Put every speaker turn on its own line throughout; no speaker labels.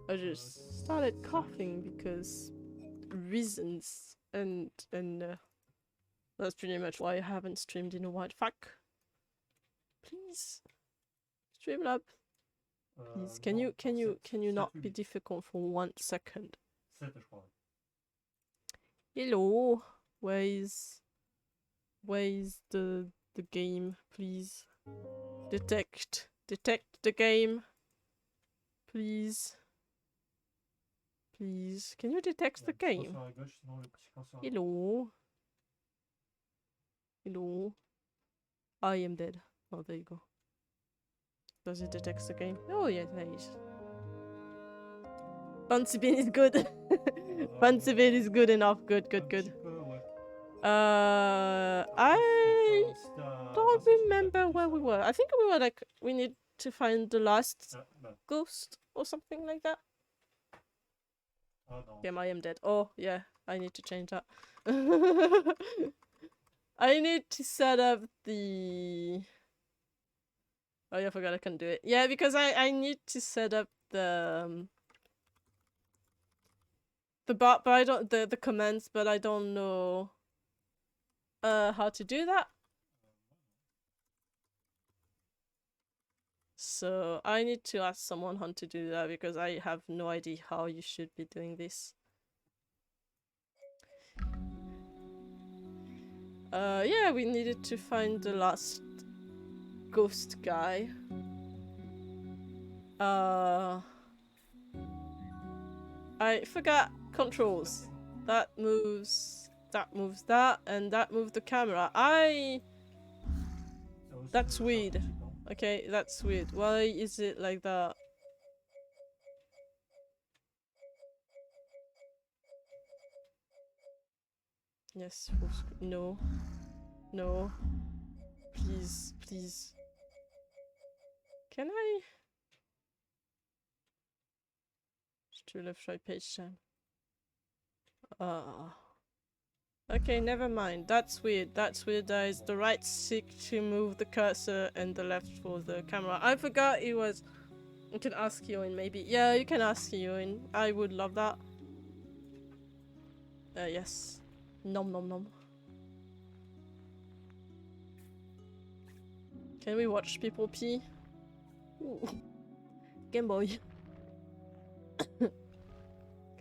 I just started coughing because reasons, and that's pretty much why I haven't streamed in a while. Fuck. Please, Streamlab. Please, can you not be difficult for 1 second? Hello, where is the game? Please, detect the game. Please, can you detect the game? Hello. I am dead. Oh, there you go. Does it detect the game? Oh, yes, there is. Fancy Bean is good. Fancy Bean is good enough. Good. I don't remember where we were. I think we were like, we need to find the last ghost or something like that. Yeah, I am dead. Oh, yeah, I need to change that. I need to set up the... Oh yeah, I forgot I can do it. Yeah, because I need to set up the bot, but I don't the commands, but I don't know how to do that. So I need to ask someone how to do that because I have no idea how you should be doing this. Yeah, we needed to find the last ghost guy. I forgot controls. That moves that, and that moves the camera. That's weird. Okay, that's weird. Why is it like that? Yes, no. No. Please. Can I? To left right page time. Okay, never mind. That's weird. There is the right stick to move the cursor and the left for the camera. I forgot it was... You can ask Ewan maybe. Yeah, you can ask Ewan. I would love that. Yes. Nom. Can we watch people pee? Ooh. Game Boy.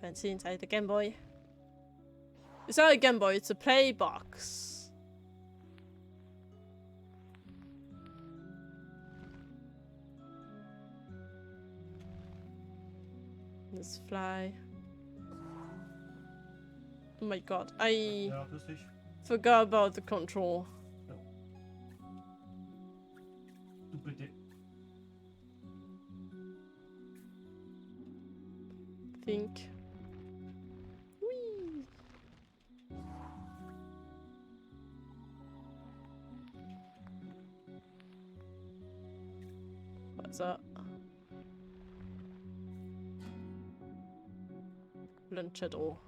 Can't see inside the Game Boy. It's not a Game Boy, it's a play box. Let's fly. Oh my god, I forgot about the control. Think. Whee! What's that? Lunch at all.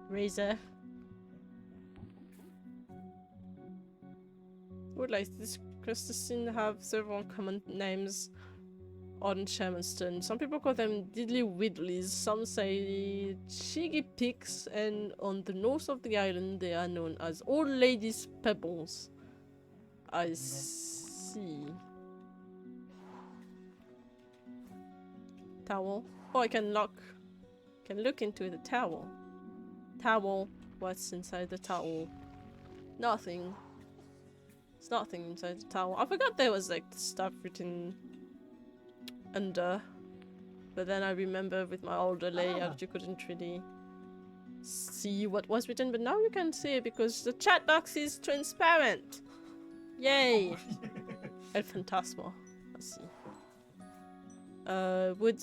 Razor. Would like this Christensen have several common names on Shermanston. Some people call them diddly widdlies, some say chiggy pigs, and on the north of the island they are known as old ladies' pebbles. I see. Towel. Oh, I can look into the towel. Towel. What's inside the towel? Nothing. There's nothing inside the towel. I forgot there was like stuff written under. But then I remember with my older layout you couldn't really see what was written, but now you can see it because the chat box is transparent. Yay! El Fantasma. Let's see. Wood.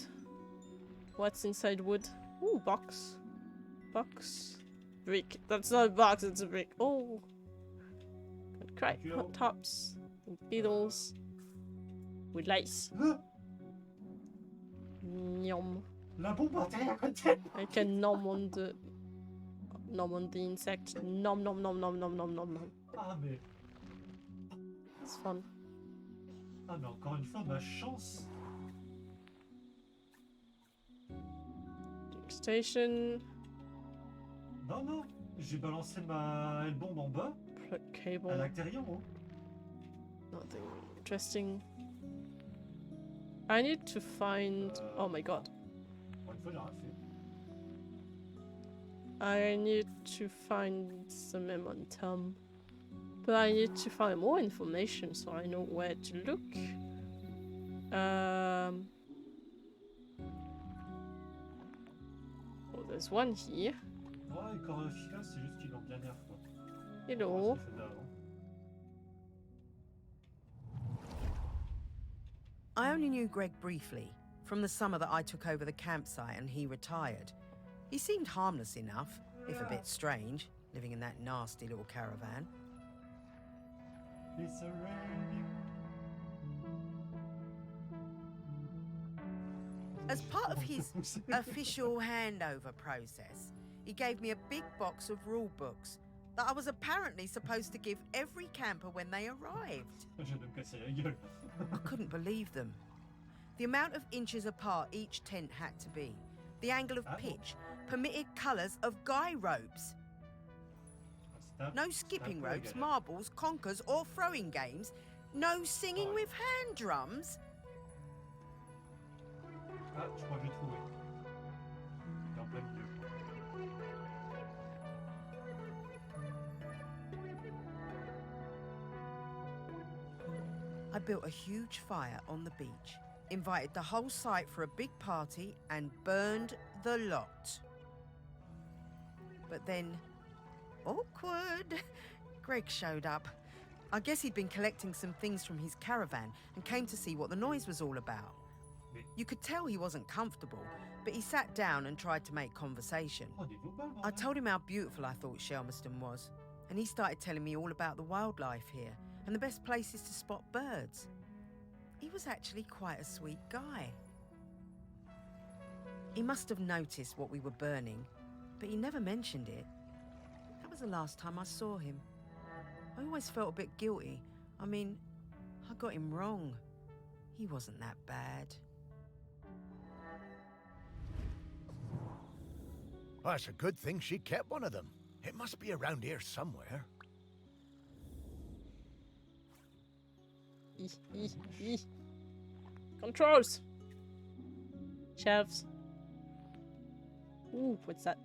What's inside wood? Ooh, box. Box. Brick. That's not a box, it's a brick. Oh! Crack hot tops. And beetles. With lice. Yum.
La bombe à terre à côté.
I can nom on the insect. Nom nom nom nom nom nom nom nom.
Ah mais...
It's fun.
Ah mais encore une fois, ma chance.
Station.
Non, non. J'ai balancé ma L-bombe en bas.
Plug
Elle
cable.
a atterri en haut.
Nothing interesting. I need to find. Oh my god.
Encore une fois, j'ai rien fait.
I need to find some momentum. But I need to find more information so I know where to look. Oh, there's one here.
Ouais, le corps efficace, c'est juste qu'ils l'ont bien nerf, quoi.
Hello.
Ouais, c'est le fait d'avant.
I only knew Greg briefly, from the summer that I took over the campsite and he retired. He seemed harmless enough, if a bit strange, living in that nasty little caravan.
It's raining.
As part of his official handover process, he gave me a big box of rule books that I was apparently supposed to give every camper when they arrived.
Je vais me casser la gueule.
I couldn't believe them. The amount of inches apart each tent had to be, the angle of pitch, permitted colours of guy ropes. No skipping ropes, marbles, conkers or throwing games. No singing with hand drums.
Ah, je crois que j'ai trouvé. T'es en plein milieu.
I built a huge fire on the beach, invited the whole site for a big party and burned the lot. But then, awkward, Greg showed up. I guess he'd been collecting some things from his caravan and came to see what the noise was all about. You could tell he wasn't comfortable, but he sat down and tried to make conversation. I told him how beautiful I thought Shelmerston was, and he started telling me all about the wildlife here and the best places to spot birds. He was actually quite a sweet guy. He must have noticed what we were burning, but he never mentioned it. That was the last time I saw him. I always felt a bit guilty. I mean, I got him wrong. He wasn't that bad.
Well, it's a good thing she kept one of them. It must be around here somewhere.
Controls. Shelves. Ooh, what's that?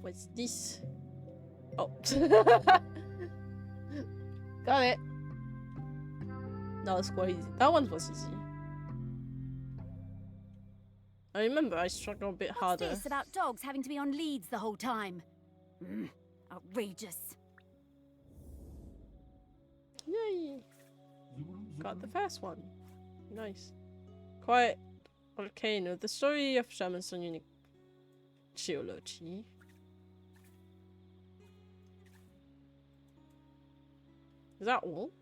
What's this? Oh. Got it. That was quite easy. That one was easy. I remember I struggled a bit harder.
What's this about dogs having to be on leads the whole time? Outrageous.
Yay! Got the first one. Nice. Quite volcano. The story of Shelmerston unique geology. Is that all?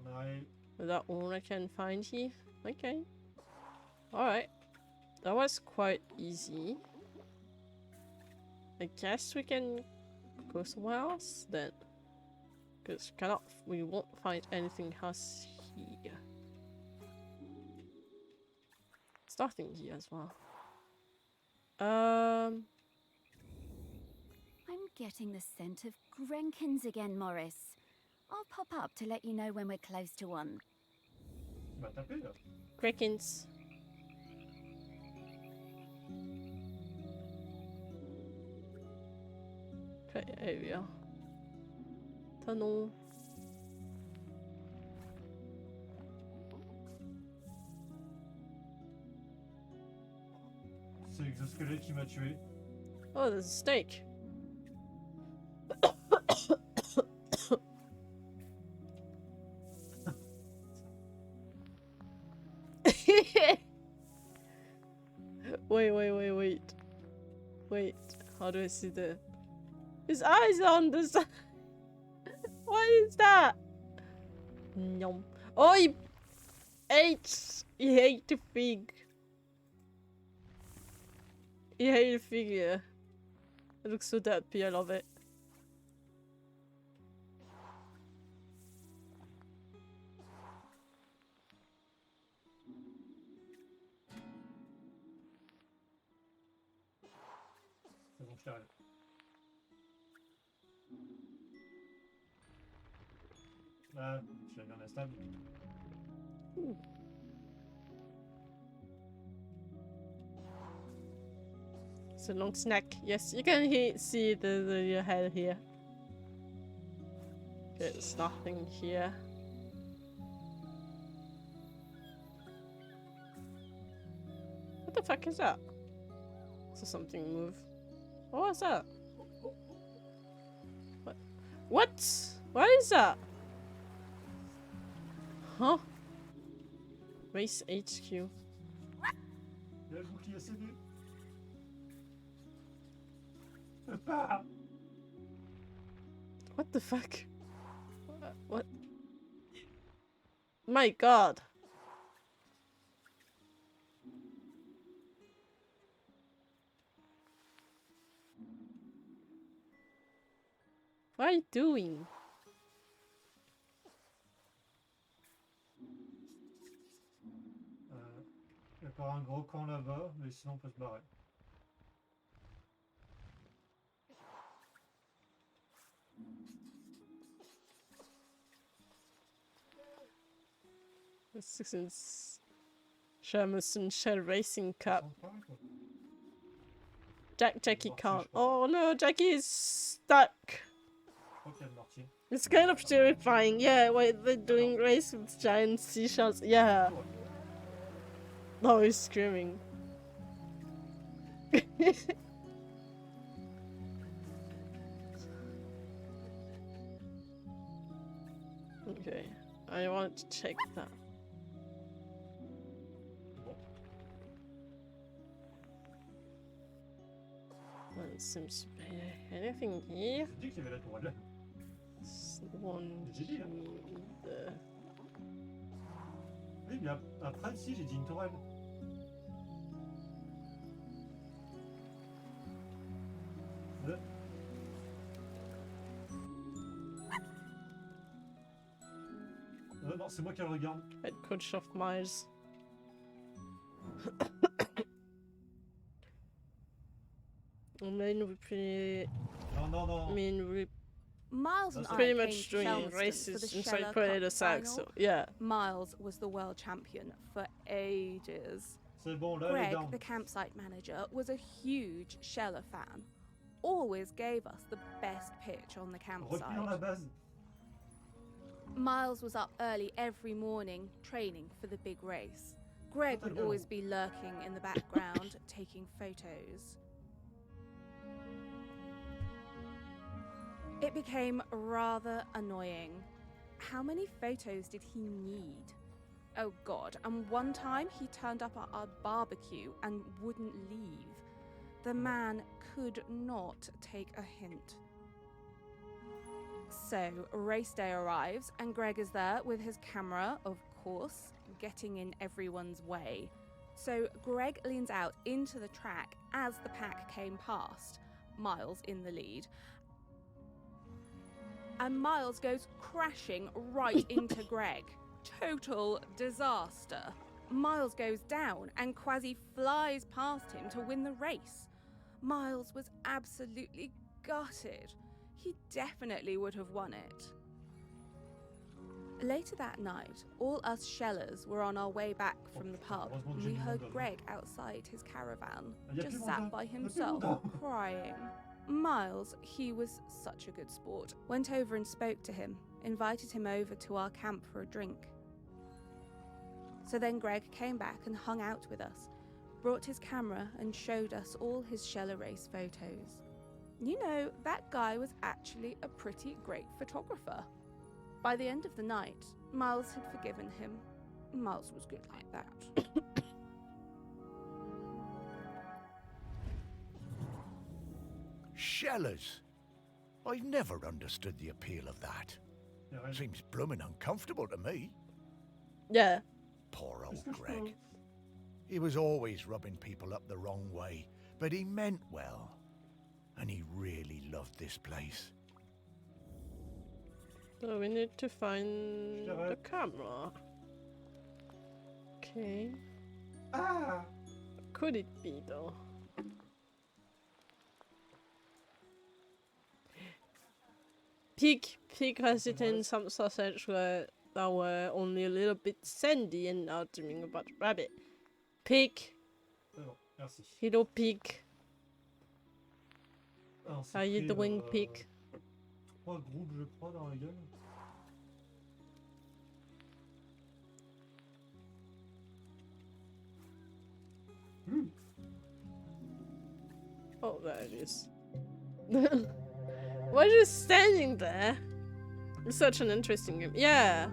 Ouais.
Is that all I can find here? Okay. Alright. That was quite easy. I guess we can go somewhere else then. Because we won't find anything else here. It's nothing here as well.
I'm getting the scent of Grenkins again, Morris. I'll pop up to let you know when we're close to one.
Bah tapez là.
Krakens. Okay, area. Tunnel.
C'est l'exosquelette qui m'a tué.
Oh, there's a snake. Wait. Wait, how do I see the... His eyes are on the side. What is that? Nom. Oh, he ate the fig. hate the figure. It looks so derpy, I love it.
C'est bon, je t'arrête. Ah, je l'ai mis en instable.
It's a long snack. Yes, you can see the head here. There's nothing here. What the fuck is that? So something move. What was that? What? What? What is that? Huh? Race HQ.
Il y a le bouclier CD. Pas.
What the fuck? What? My god. What are you doing?
Il y a encore un gros camp là-bas, mais sinon on peut se barrer.
This is Shermerson Shell Racing Cup. Jackie can't. Oh no, Jackie is stuck.
Je crois qu'il y a le mortier.
It's kind of terrifying. Yeah, wait, they're doing race with giant seashells. Yeah. Oh, he's screaming. Okay, I want to check that. There seems to be anything here.
J'ai dit qu'il y avait la tourelle.
One,
J'ai dit, hein.
the...
Oui, mais après, si, j'ai dit une tourelle. Non, c'est moi qui le regarde.
Head coach of Miles.
Miles and I
pretty
came
much
to
doing
Shelmerston for
races
the
inside
Sheller
Predator
Cup
Sack,
final.
so yeah.
Miles was the world champion for ages.
C'est bon, là, elle est
Greg,
down.
the campsite manager, was a huge Sheller fan. Always gave us the best pitch on the campsite.
Repris dans la base.
Miles was up early every morning, training for the big race. Greg would always be lurking in the background, taking photos. It became rather annoying. How many photos did he need? Oh god, and one time he turned up at our barbecue and wouldn't leave. The man could not take a hint. So, race day arrives and Greg is there with his camera, of course, getting in everyone's way. So Greg leans out into the track as the pack came past, Miles in the lead. And Miles goes crashing right into Greg. Total disaster. Miles goes down and Quasi flies past him to win the race. Miles was absolutely gutted. He definitely would have won it. Later that night, all us Shellers were on our way back from the pub and we heard Greg outside his caravan, just sat by himself, crying. Miles, he was such a good sport, went over and spoke to him, invited him over to our camp for a drink. So then Greg came back and hung out with us, brought his camera and showed us all his Sheller race photos. You know, that guy was actually a pretty great photographer. By the end of the night, Miles had forgiven him. Miles was good like that.
Shellers. I've never understood the appeal of that.
Yeah,
Seems bloomin' uncomfortable to me.
Yeah.
Poor old Greg. He was always rubbing people up the wrong way, but he meant well. And he really loved this place.
So we need to find the camera. Okay.
Ah!
Could it be though? Pig has eaten some sausage that were only a little bit sandy and now dreaming about rabbit. Pig.
C'est bon, merci.
Hello pig.
Alors, c'est
How you
pris,
doing pig?
3 groupes, je crois, dans la gueule.
Oh, there it is. Why just standing there? It's such an interesting game. Yeah.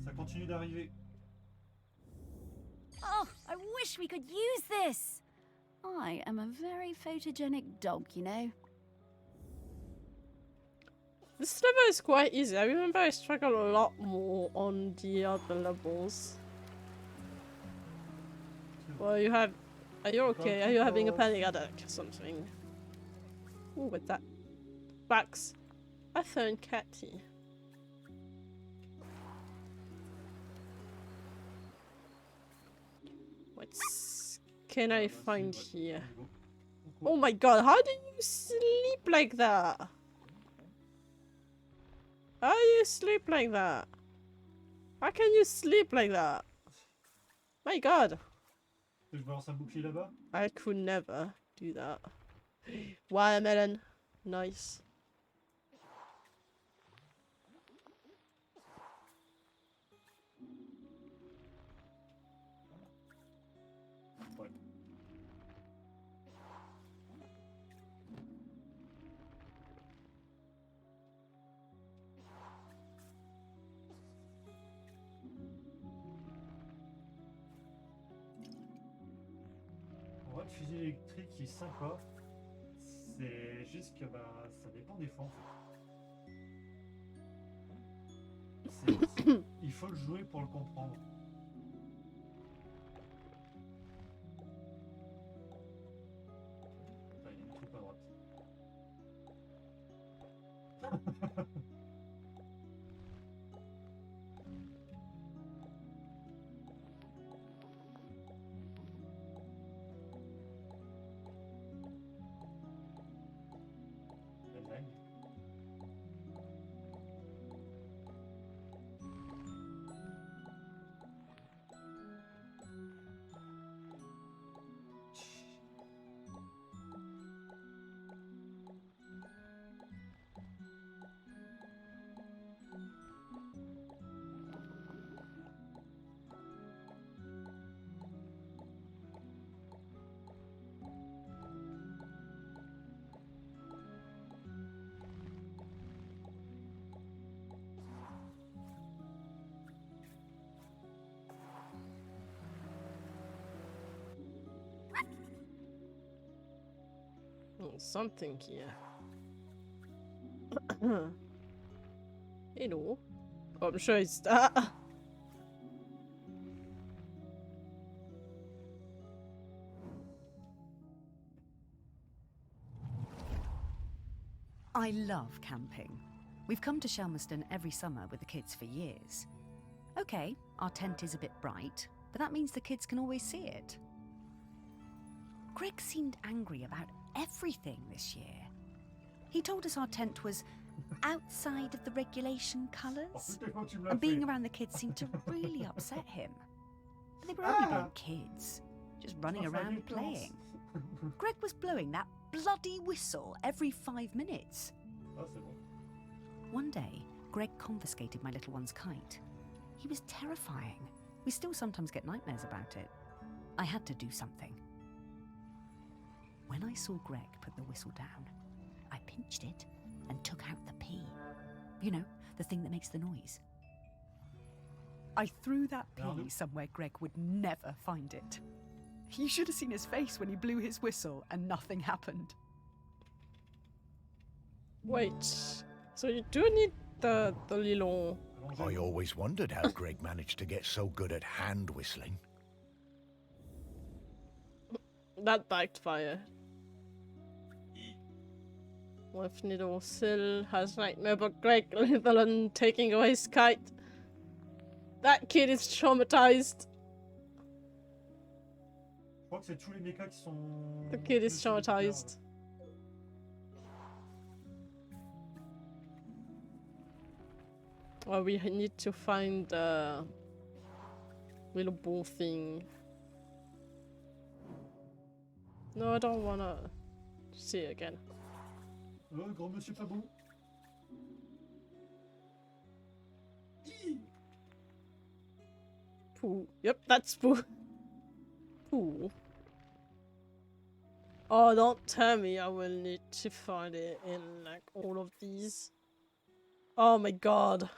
Ça continue d'arriver.
Oh, I wish we could use this. I am a very photogenic dog, you know.
This level is quite easy. I remember I struggled a lot more on the other levels. Well, you have... Are you okay? Are you having a panic attack or something? Ooh, what's that? Wax. I found Catty. What can I find here? Oh my god, how do you sleep like that? How do you sleep like that? How can you sleep like that? My god.
Je balance un bouclier là-bas.
I could never do that. Watermelon. Nice.
Ouais. En vrai, le fusil électrique il est sympa. C'est juste que bah, ça dépend des fois en fait. Il faut le jouer pour le comprendre. Enfin, il y a une troupe à droite. La blague.
Something here. Hello. Oh, I'm sure it's that.
I love camping. We've come to Shelmerston every summer with the kids for years. Okay, our tent is a bit bright, but that means the kids can always see it. Greg seemed angry about everything this year. He told us our tent was outside of the regulation colours, and being around the kids seemed to really upset him. But they were only being kids, just running around playing. Greg was blowing that bloody whistle every 5 minutes.
Ah, c'est bon.
One day, Greg confiscated my little one's kite. He was terrifying. We still sometimes get nightmares about it. I had to do something. When I saw Greg put the whistle down, I pinched it and took out the pea. You know, the thing that makes the noise. I threw that pea somewhere Greg would never find it. You should have seen his face when he blew his whistle and nothing happened.
Wait. So you do need the little...
I always wondered how Greg managed to get so good at hand whistling.
That backfired. With Niddle still has nightmare about Greg Litherland taking away his kite. That kid is traumatized.
Je crois que c'est tous les mechas qui sont.
The kid is
dessus des pierres.
traumatized. Well, we need to find the little ball thing. No, I don't wanna see it again.
Grand monsieur pas bon.
Pooh. Yep, that's Pooh. Pooh. Oh, don't tell me I will need to find it in like all of these. Oh my god.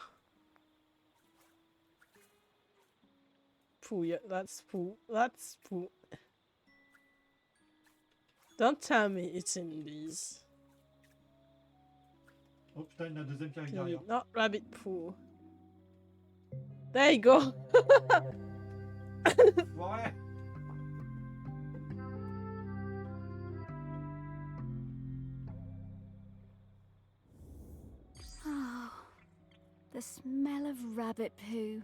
Pooh, yeah, that's Pooh. That's Pooh. Don't tell me it's in these.
Oh putain, il y en a un deuxième qui arrive
Can
derrière.
you not rabbit Pooh? There you go.
Ouais.
Oh, the smell of rabbit poo.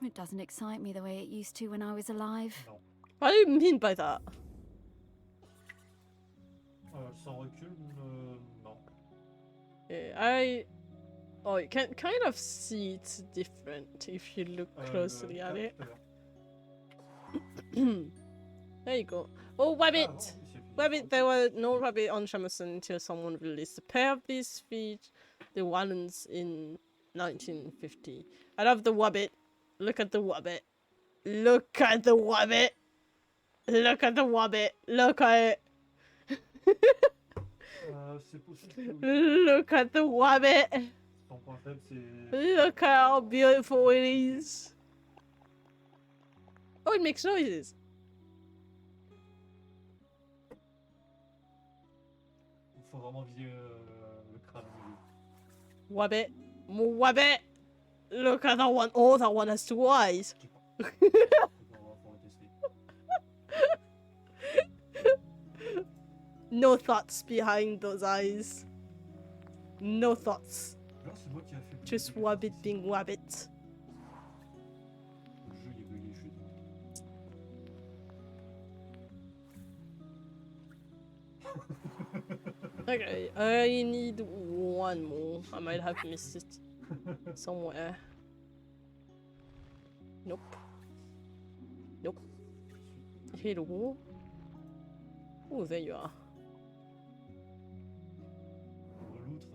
It doesn't excite me the way it used to when I was alive.
Non.
What do you mean by that?
Sans recul, non.
Yeah, oh, you can kind of see it's different if you look closely at it. There you go. Oh, Wabbit!
Ah, bon, oui, c'est-
Wabbit, there were no rabbit on Shammerson until someone released a pair of these feet, the ones in 1950. I love the Wabbit. Look at the Wabbit. Look at the Wabbit. Look at the Wabbit. Look at it.
C'est possible que
Look at the Wabbit.
ton point faible, c'est.
Look at how beautiful it is. Oh, it makes noises.
Il faut vraiment viser le crâne au milieu.
Wabbit. More Wabbit. Look at that one. Oh, that one has two eyes.
Faut tester.
No thoughts behind those eyes. No thoughts.
Genre, c'est moi qui a fait.
Just Wabbit being Wabbit.
Le jeu, il est bugué, je suis désolé.
Okay, I need one more. I might have missed it somewhere. Nope. Nope. Hello. Oh, there you are.
L'autre.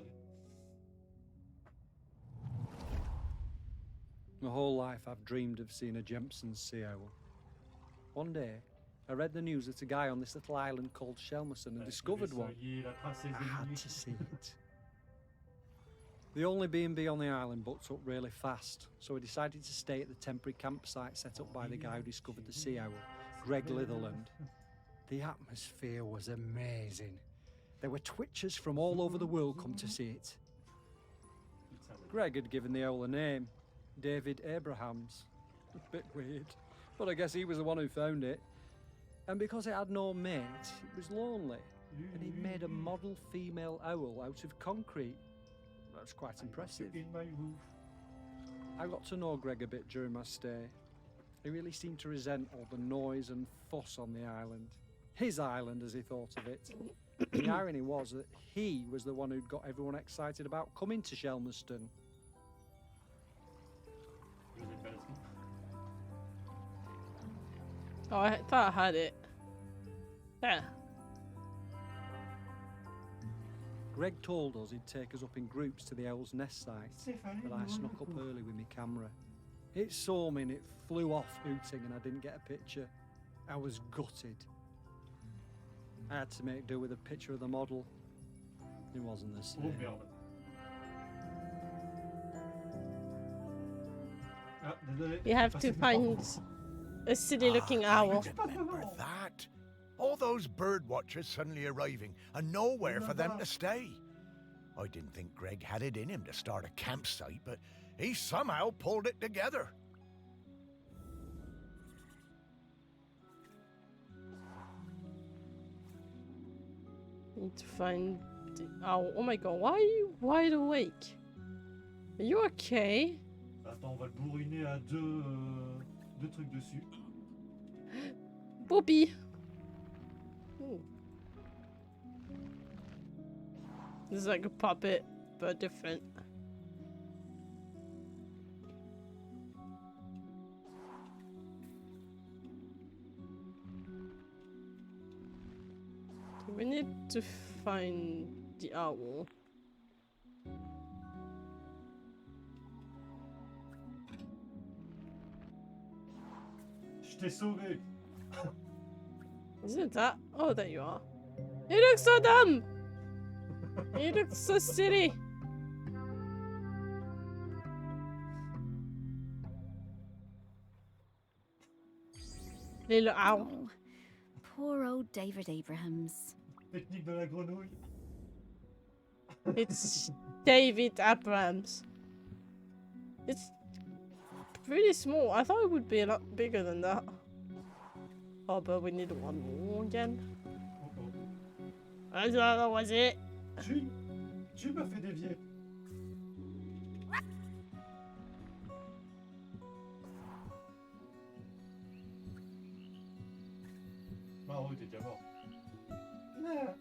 My whole life I've dreamed of seeing a Jempson's sea owl. One day, I read the news that a guy on this little island called Shelmerson had discovered one. I had to see it. The only B&B on the island booked up really fast, so I decided to stay at the temporary campsite set up by the guy who discovered the sea owl, Greg Litherland. The atmosphere was amazing. There were twitchers from all over the world come to see it. Greg had given the owl a name, David Abrahams. A bit weird, but I guess he was the one who found it. And because it had no mate, it was lonely, and he made a model female owl out of concrete. That's quite impressive.
In my roof.
I got to know Greg a bit during my stay. He really seemed to resent all the noise and fuss on the island. His island, as he thought of it. The irony was that he was the one who'd got everyone excited about coming to Shelmerston.
Oh, I thought I had it. Yeah.
Greg told us he'd take us up in groups to the owl's nest site, but I snuck up early with my camera. It saw me and it flew off hooting and I didn't get a picture. I was gutted. I had to make do with a picture of the model. It wasn't the
Oh
same.
merde. Ah, désolé.
You have to find a silly-looking owl.
Remember that? All those bird watchers suddenly arriving and nowhere for them to stay. I didn't think Greg had it in him to start a campsite, but he somehow pulled it together.
Need to find the owl. Oh my god, why are you wide awake? Are you okay?
Attends, on va le bourriner à deux trucs dessus.
Bobby! Ooh. This is like a puppet, but different. We need to find the owl.
Je t'ai sauvé.
Isn't that? Oh, there you are. You look so dumb! You look so silly! Little owl.
Oh, poor old David Abrahams.
Technique de la grenouille.
It's David Abrams. It's pretty small. I thought it would be a lot bigger than that. Oh, but we need one more again.
Oh, oh.
I thought that was it.
Tu m'as fait dévier. Ah oui, t'es déjà mort. Non.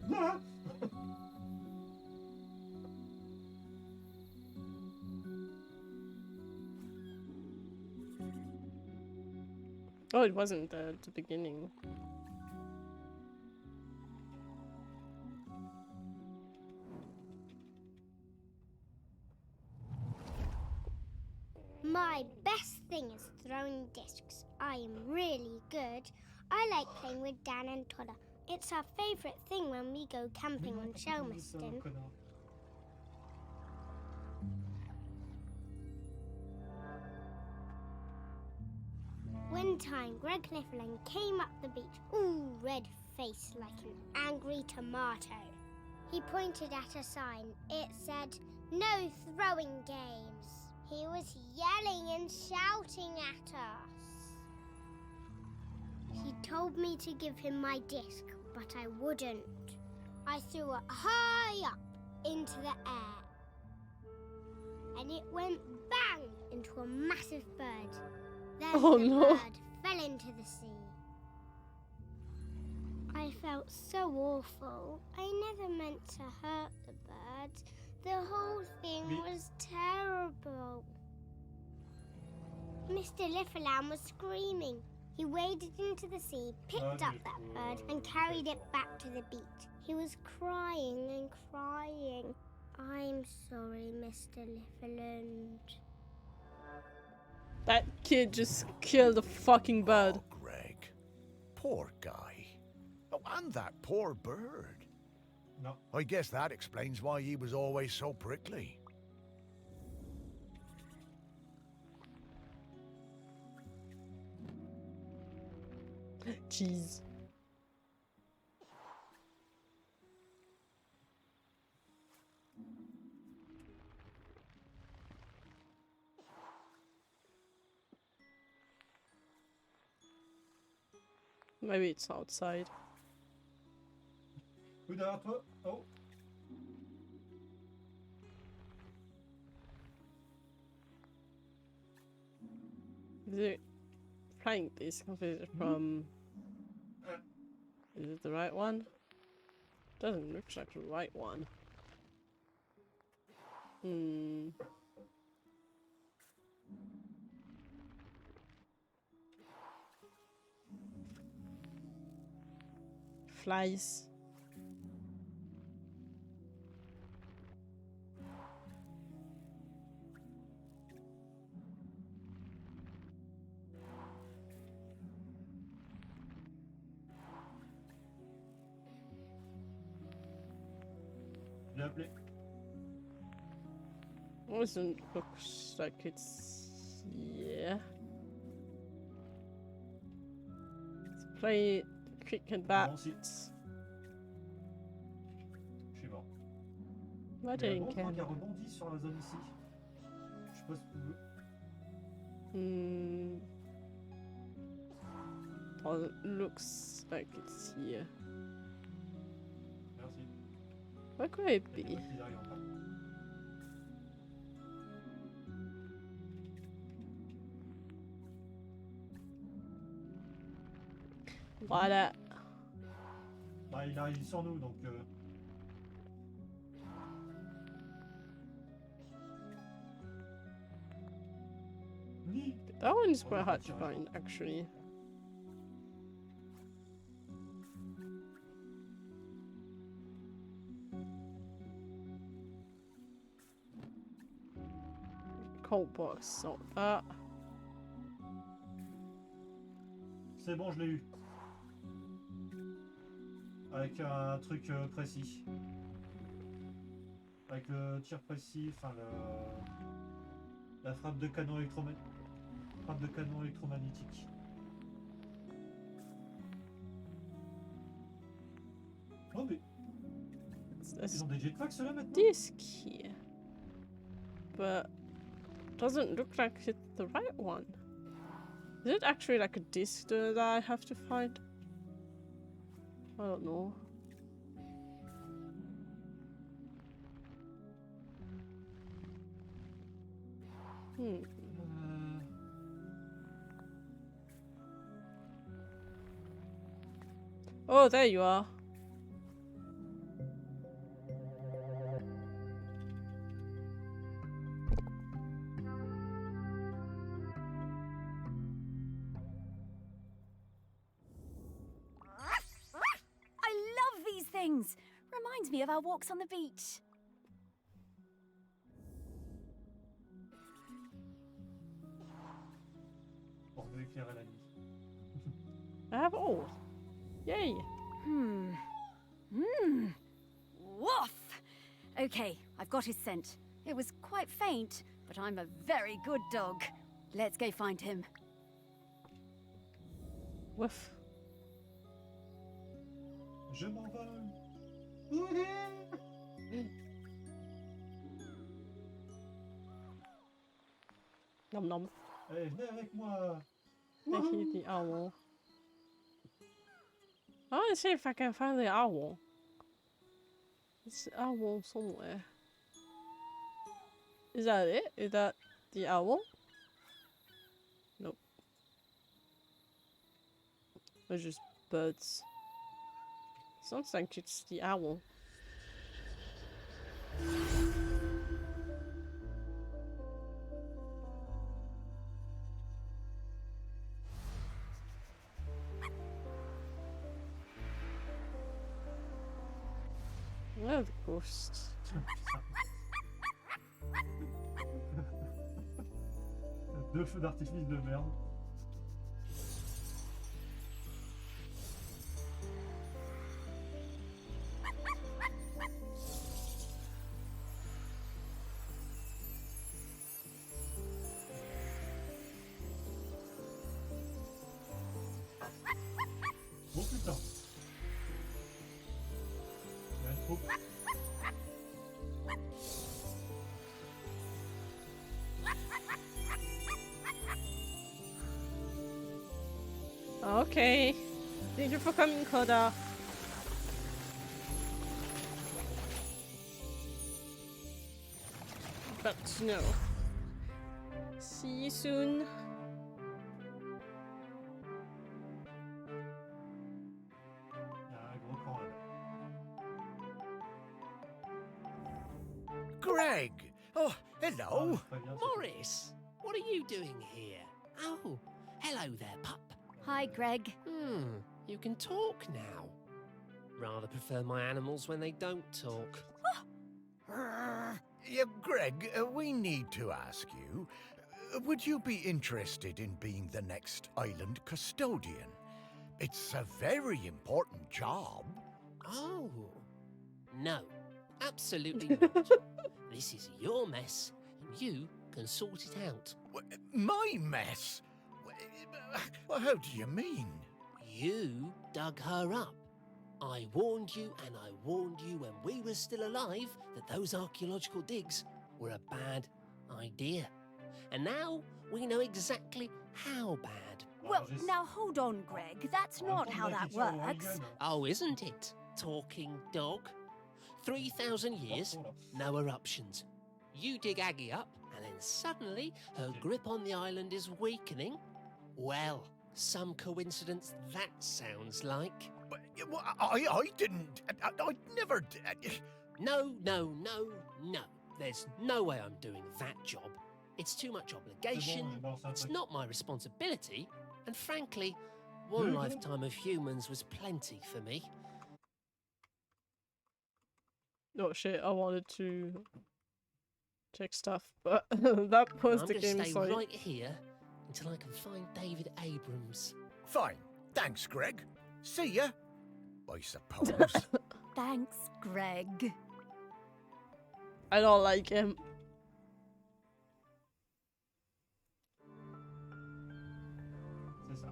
Non.
Oh, it wasn't there at the beginning.
My best thing is throwing discs. I am really good. I like playing with Dan and Toddler. It's our favourite thing when we go camping on Shelmerston. One time, Greg Clifferland came up the beach, all red-faced like an angry tomato. He pointed at a sign. It said, "No throwing games." He was yelling and shouting at us. He told me to give him my disc, but I wouldn't. I threw it high up into the air, and it went bang into a massive bird. Then
Oh,
the
no.
bird fell into the sea. I felt so awful. I never meant to hurt the bird. The whole thing was terrible. Mr. Lifferlam was screaming. He waded into the sea, picked up that bird, and carried it back to the beach. He was crying and crying. I'm sorry, Mr. Lifferland.
That kid just killed a fucking bird.
Oh, Greg. Poor guy. Oh, and that poor bird.
No.
I guess that explains why he was always so prickly.
Jeez. Maybe it's outside.
Oui, derrière toi. Oh.
The flying disc is from. Is it the right one? Doesn't look like the right one. Hmm. Flies.
Je l'ai appelé.
Doesn't looks like it's yeah. Let's play cricket bats.
Je suis mort.
Why
Il y a un
didn't
gros truc
Ken?
qui a rebondi sur la zone ici. Je sais pas si tu veux.
Hmm. looks like it's here.
Merci.
Where could it
Il y a
be?
des petits arrivent en bas.
Voilà.
Bah, il arrive sur nous, donc... Ni.
That one is quite hard to find, actually. Cold box, not that.
C'est bon, je l'ai eu. Avec un truc précis. Avec le tir précis, enfin la frappe de canon électromagnétique. Oh mais ils ont des jetpacks ceux-là maintenant?
Disc here. But doesn't look like it's the right one. Is it actually like a disc that I have to find? I don't know. Oh, there you are.
I love these things. Reminds me of our walks on the beach.
Pour mieux éclairer la nuit.
I have all. Yay.
Woof! Okay, I've got his scent. It was quite faint, but I'm a very good dog. Let's go find him.
Woof.
Je m'envole.
Nom nom.
Allez, venez avec moi.
I hear the owl. I want to see if I can find the owl. It's the owl somewhere. Is that it? Is that the owl? Nope. They're just birds. Sounds like it's the owl. Oh, the ghost.
Deux feux d'artifice de merde. Oh putain. Il y a une troupe.
Okay. Thank you for coming, Koda. But no. See you soon.
Il y a un gros camp là.
Greg! Oh, hello!
Très bien, c'est
Morris, what are you doing here? Oh, hello there, pup.
Hi, Greg.
You can talk now. Rather prefer my animals when they don't talk.
Yeah, Greg, we need to ask you, would you be interested in being the next island custodian? It's a very important job.
Oh, no, absolutely not. This is your mess, and you can sort it out.
My mess? Well, how do you mean?
You dug her up. I warned you, and I warned you when we were still alive that those archaeological digs were a bad idea. And now we know exactly how bad.
Well, now hold on, Greg. That's not how that works.
Oh, isn't it? Talking dog. 3,000 years, no eruptions. You dig Aggie up, and then suddenly her grip on the island is weakening. Well, some coincidence that sounds like.
But I didn't. I never did.
No. There's no way I'm doing that job. It's too much obligation, it's not my responsibility, and frankly, one lifetime of humans was plenty for me.
Oh shit, I wanted to check stuff, but that was the game
I'm gonna stay
site.
right here until I can find David Abrams.
Fine. Thanks, Greg. See ya. I suppose.
Thanks, Greg.
I don't like him.
C'est ça.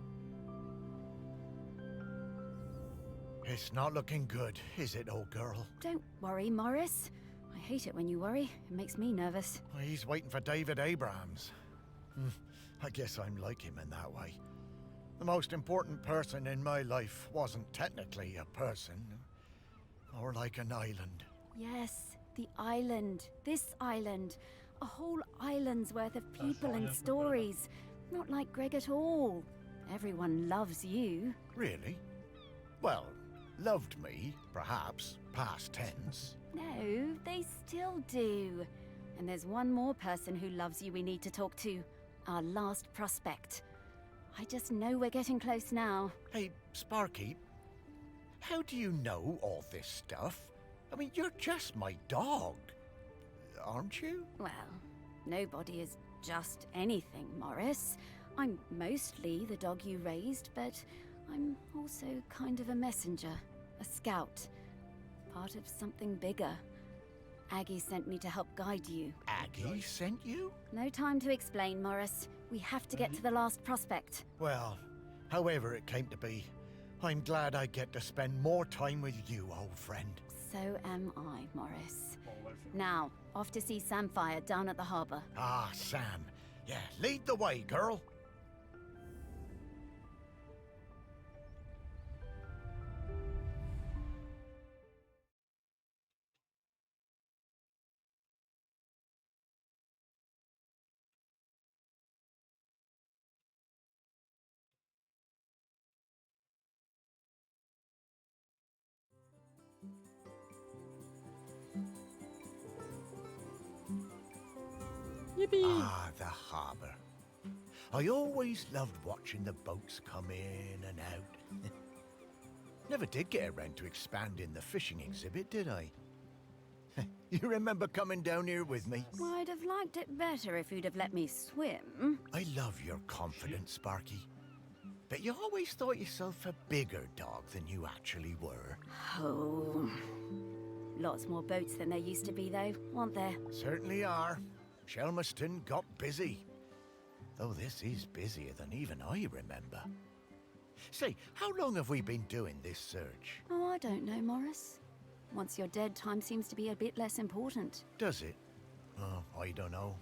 It's not looking good, is it, old girl?
Don't worry, Morris. I hate it when you worry. It makes me nervous.
He's waiting for David Abrams. I guess I'm like him in that way. The most important person in my life wasn't technically a person, more like an island.
Yes, the island. This island. A whole island's worth of people and stories. Not like Greg at all. Everyone loves you.
Really? Well, loved me, perhaps, past tense.
No, they still do. And there's one more person who loves you we need to talk to. Our last prospect. I just know we're getting close now.
Hey, Sparky, how do you know all this stuff? I mean, you're just my dog, aren't you?
Well, nobody is just anything, Morris. I'm mostly the dog you raised, but I'm also kind of a messenger, a scout, part of something bigger. Aggie sent me to help guide you.
Aggie sent you?
No time to explain, Morris. We have to get to the last prospect.
Well, however it came to be, I'm glad I get to spend more time with you, old friend.
So am I, Morris.
Bon, on va le faire.
Now, off to see Samfire down at the harbour.
Ah, Sam. Yeah, lead the way, girl.
Yippee!
Ah, the harbour. I always loved watching the boats come in and out. Never did get around to expanding the fishing exhibit, did I? You remember coming down here with me?
I'd have liked it better if you'd have let me swim.
I love your confidence, Sparky. But you always thought yourself a bigger dog than you actually were.
Oh. Lots more boats than there used to be, though, aren't there?
Certainly are. Shelmerston got busy. Though this is busier than even I remember. Say, how long have we been doing this search?
Oh, I don't know, Morris. Once you're dead, time seems to be a bit less important.
Does it? Oh, I don't know.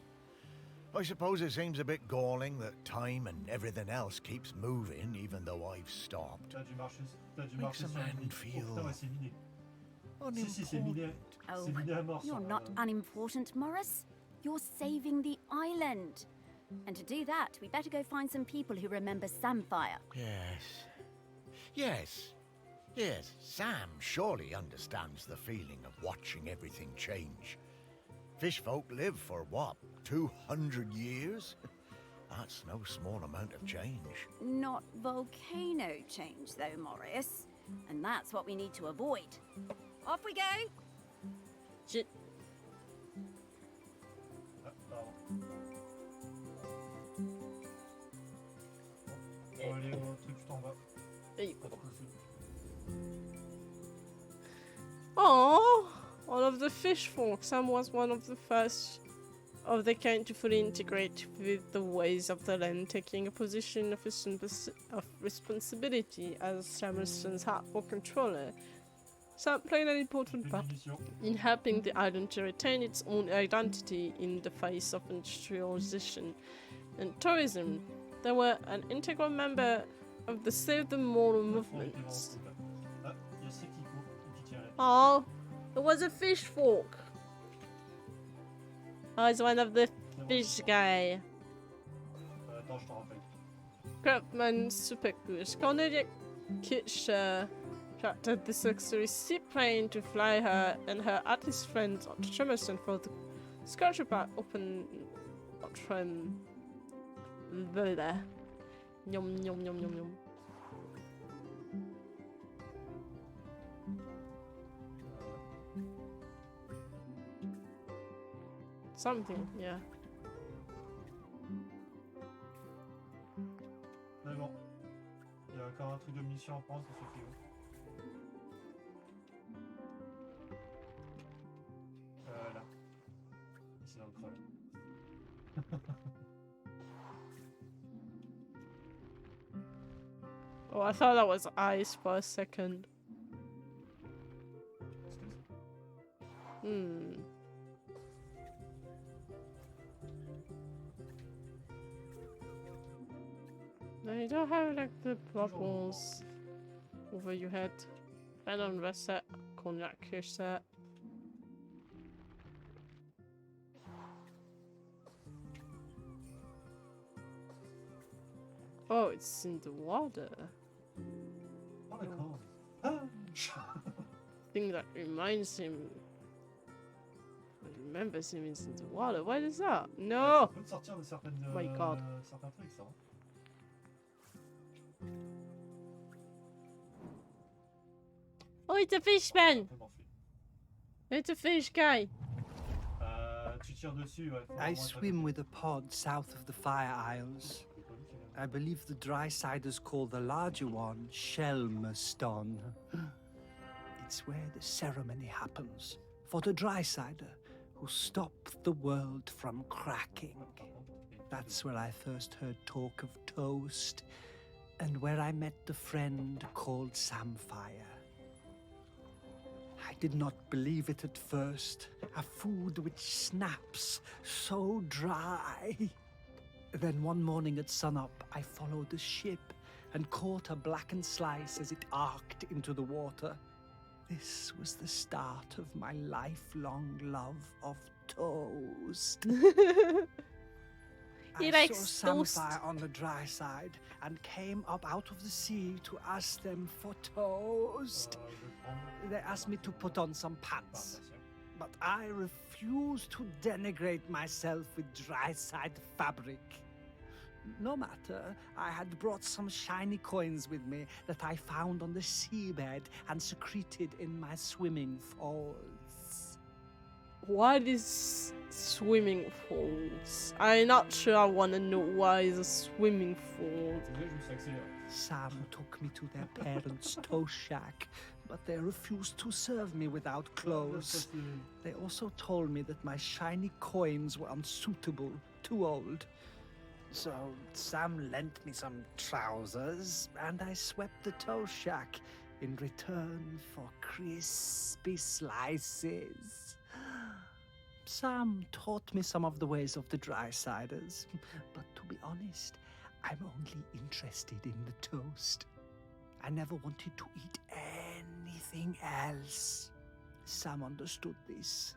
I suppose it seems a bit galling that time and everything else keeps moving even though I've stopped.
T'as dû marcher,
Makes a
sur
man
la mine.
feel
Oh putain, ouais, c'est miné. Si, c'est
unimportant.
miné.
Oh,
C'est miné à mort.
you're
ça.
not unimportant, Morris. You're saving the island. And to do that, we better go find some people who remember Samfire.
Yes, Sam surely understands the feeling of watching everything change. Fishfolk live for what, 200 years? That's no small amount of change.
Not volcano change, though, Morris. And that's what we need to avoid. Off we go!
Shit.
Ah, pardon. On va aller au truc tout en bas.
Hey.
Pas trop le feu.
Oh, all of the fish folk. Sam was one of the first of the kind to fully integrate with the ways of the land, taking a position of responsibility as Samuelson's hardcore controller. Sam played an important part
Munitions.
in helping the island to retain its own identity in the face of industrialization and tourism. They were an integral member of the Save the Moral
Il
movement.
y a C qui court et qui tient la
Oh, it was a fish fork. I was one of the fish guy.
Attends, je te rappelle.
Grabman Supergoose. Cornelia Kitcher chartered this luxury seaplane to fly her and her artist friends on Tremerson for the Scotch Bar open trim. There. Yum yum yum yum yum. Something, yeah.
Mais bon. Il y a encore un truc de munitions à prendre pour ce frigo. Là. Ici dans le creux.
Oh, I thought that was ice for a second. Hmm. No, you don't have like the bubbles over your head. I don't rest that cognac set. Oh, it's in the water.
Oh d'accord. Ah
Thing that reminds him. Remembers him is in the water. What is that? No!
Ça peut te sortir de certaines,
My God.
certains trucs, ça.
Oh, it's a fishman!
Complètement fait.
It's a fish guy.
Tu tires dessus, ouais.
I swim with a pod south of the Fire Isles. I believe the dry-siders call the larger one Shelmerston. It's where the ceremony happens for the dry-sider who stopped the world from cracking. That's where I first heard talk of toast and where I met the friend called Samfire. I did not believe it at first. A food which snaps so dry. Then one morning at sunup, I followed the ship and caught a blackened slice as it arced into the water. This was the start of my lifelong love of toast.
He
I
likes
saw
toast.
Samfire on the dry side and came up out of the sea to ask them for toast. They asked me to put on some pants, but I refused to denigrate myself with dry-side fabric. No matter, I had brought some shiny coins with me that I found on the seabed and secreted in my swimming falls.
What is swimming falls? I'm not sure I want to know why is a swimming fall.
Sam took me to their parents' toast shack, but they refused to serve me without clothes. They also told me that my shiny coins were unsuitable, too old. So Sam lent me some trousers, and I swept the toast shack in return for crispy slices. Sam taught me some of the ways of the dry-siders, but to be honest, I'm only interested in the toast. I never wanted to eat anything else. Sam understood this.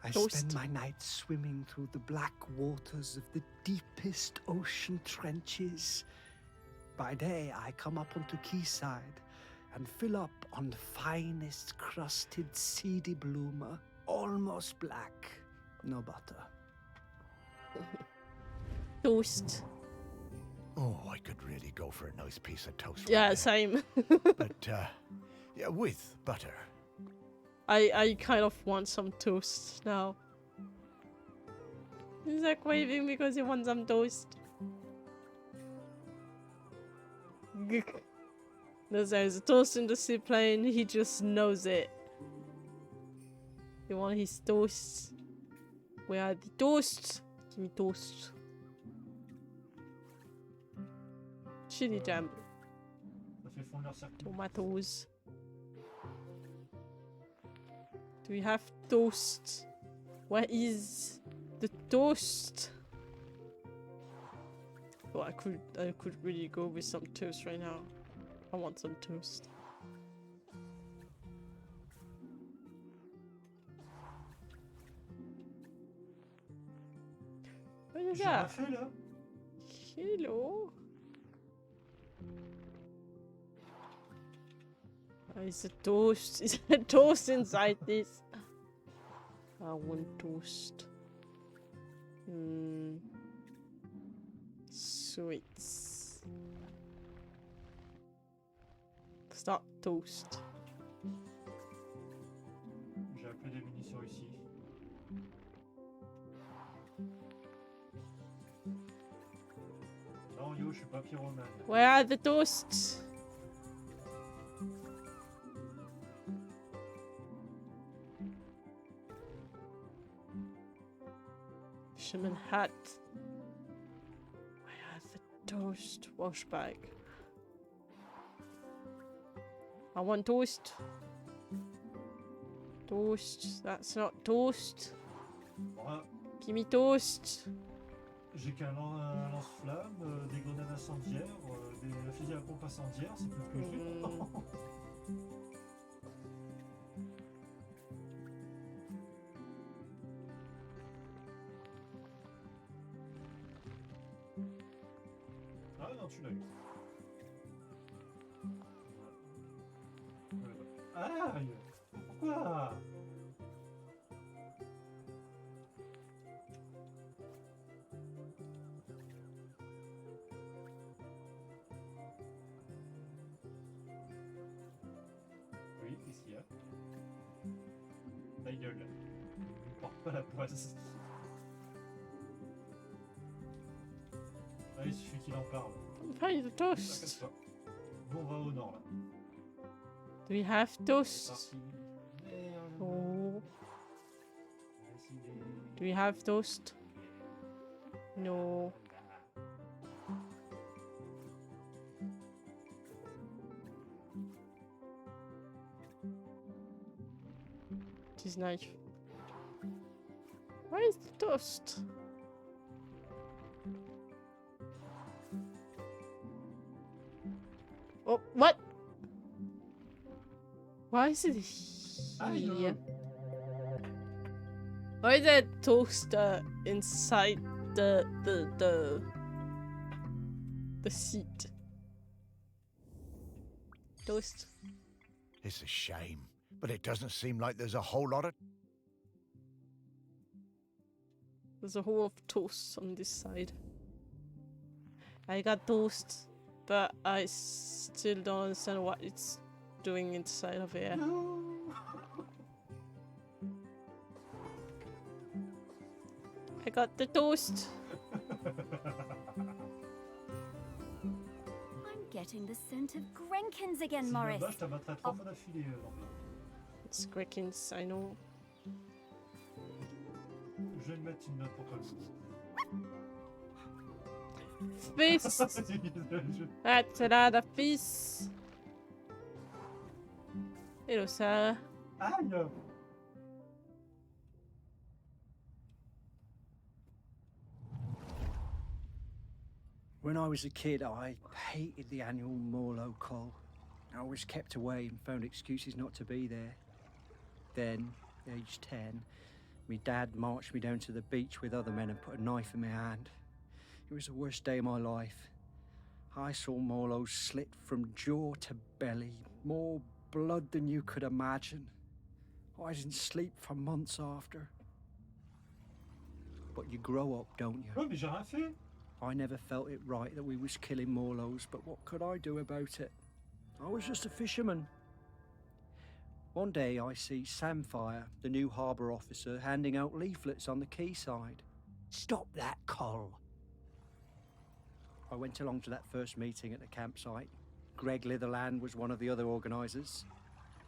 I
Toast.
spend my nights swimming through the black waters of the deepest ocean trenches. By day, I come up onto quayside and fill up on the finest crusted seedy bloomer, almost black, no butter.
Toast.
Oh, I could really go for a nice piece of toast.
Yeah,
right now.
same.
But, yeah, with butter.
I kind of want some toast now. He's like waving because he wants some toast. There's a toast in the seaplane, he just knows it. You want his toast? Where are the toasts? Give me toast. Chili jam.
Ça fait fondre leur circuit.
Tomatoes. Do we have toast? Where is the toast? Well, I could really go with some toast right now. I want some toast. What is
J'ai
that?
rien fait là.
Hello. Is a toast? Is a toast inside this? I want toast. Sweets. Start toast.
J'ai appelé des munitions ici. Non, yo, je suis pas pyromane.
Where are the toasts? Fisherman hat. Where are the toast? Wash bag. I want toast. Toast. That's not toast.
Bon,
Give me toast.
j'ai qu'un lance-flamme, des grenades incendiaires, des fusils à pompe incendiaire, c'est tout ce que j'ai. Ah non, tu l'as eu. Aïe! Pourquoi? Oui, qu'est-ce qu'il y a? Ta gueule. Ne porte pas la poisse. Ah, il suffit qu'il en parle.
Find the toast.
T'inquiète pas. Nous, on va au nord, là.
Do we have toast?
Parti. Merde.
Oh.
Décidé.
Do we have toast? No. This knife. Where is the toast? Oh, what? Why is it here? Why is there a toaster inside the seat? Toast.
It's a shame, but it doesn't seem like there's a whole lot of...
There's a whole of toast on this side. I got toast, but I still don't understand what it's doing inside of here. I got the toast.
I'm getting the scent of Grenkins again,
C'est
Morris.
dommage, t'as battu 3 fois d'affilée, Lambert.
It's Crickens, I know.
Je vais lui mettre une note pour toi.
Fist! That's a lot of fists. Hello, sir.
Aïe!
When I was a kid, I hated the annual Morlow Cull. I was kept away and found excuses not to be there. Then, aged 10, my dad marched me down to the beach with other men and put a knife in my hand. It was the worst day of my life. I saw Morlow slit from jaw to belly, more blood than you could imagine. I didn't sleep for months after. But you grow up, don't you?
Ouais, mais j'ai rien fait.
I never felt it right that we was killing Morlows, but what could I do about it? I was just a fisherman. One day I see Samfire, the new harbour officer, handing out leaflets on the quayside. Stop that, Col. I went along to that first meeting at the campsite. Greg Litherland was one of the other organisers.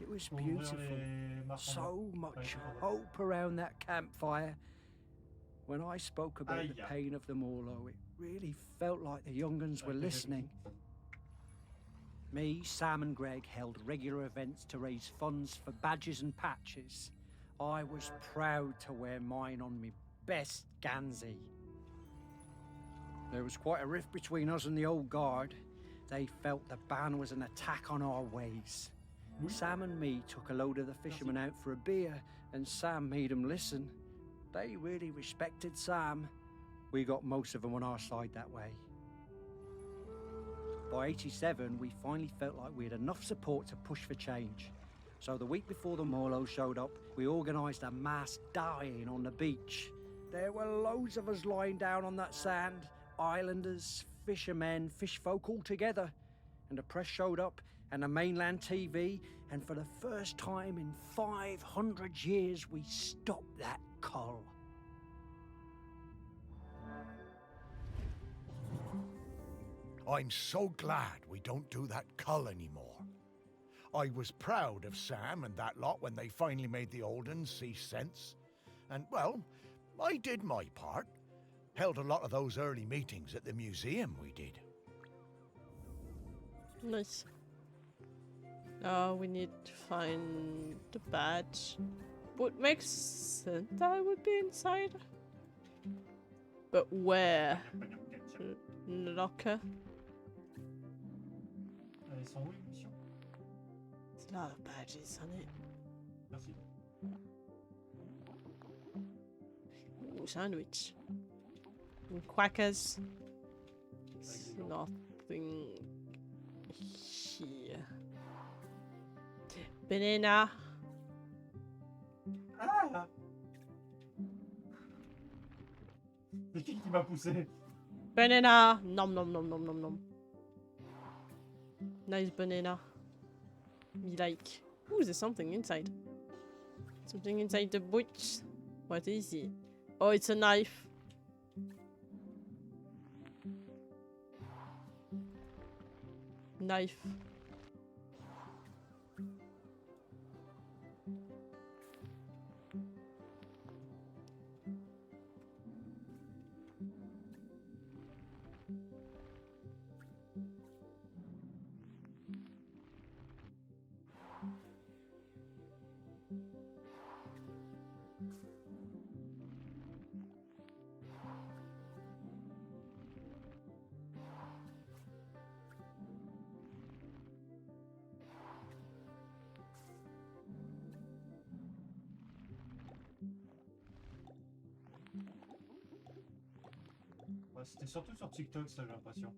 It was
Pour ouvrir
beautiful.
les marchands.
So much hope around that campfire. When I spoke about the
Aïe.
pain of the Morlow, it really felt like the young uns were listening. Me, Sam and Greg held regular events to raise funds for badges and patches. I was proud to wear mine on me best Gansey. There was quite a rift between us and the old guard. They felt the ban was an attack on our ways. Sam and me took a load of the fishermen out for a beer, and Sam made them listen. They really respected Sam. We got most of them on our side that way. By 87, we finally felt like we had enough support to push for change. So the week before the Morlos showed up, we organised a mass die-in on the beach. There were loads of us lying down on that sand, islanders, fishermen, fish folk all together. And the press showed up, and the mainland TV, and for the first time in 500 years, we stopped that cull.
I'm so glad we don't do that cull anymore. I was proud of Sam and that lot when they finally made the old uns see sense. And, well, I did my part. Held a lot of those early meetings at the museum, we did.
Nice. We need to find the badge. Would make sense I would be inside. But where? Locker?
Elles sont où les missions?
There's a lot of badges on it.
Merci.
Ooh, sandwich. And quackers. There's nothing here. Banana.
Ah! C'est qui m'a poussé?
Banana. Nom nom nom nom nom nom. Nice banana. Me like. Ooh, there's something inside. Something inside the boots. What is it? Oh, it's a knife. Knife.
Ouais, c'était surtout sur TikTok, ça, j'ai l'impression.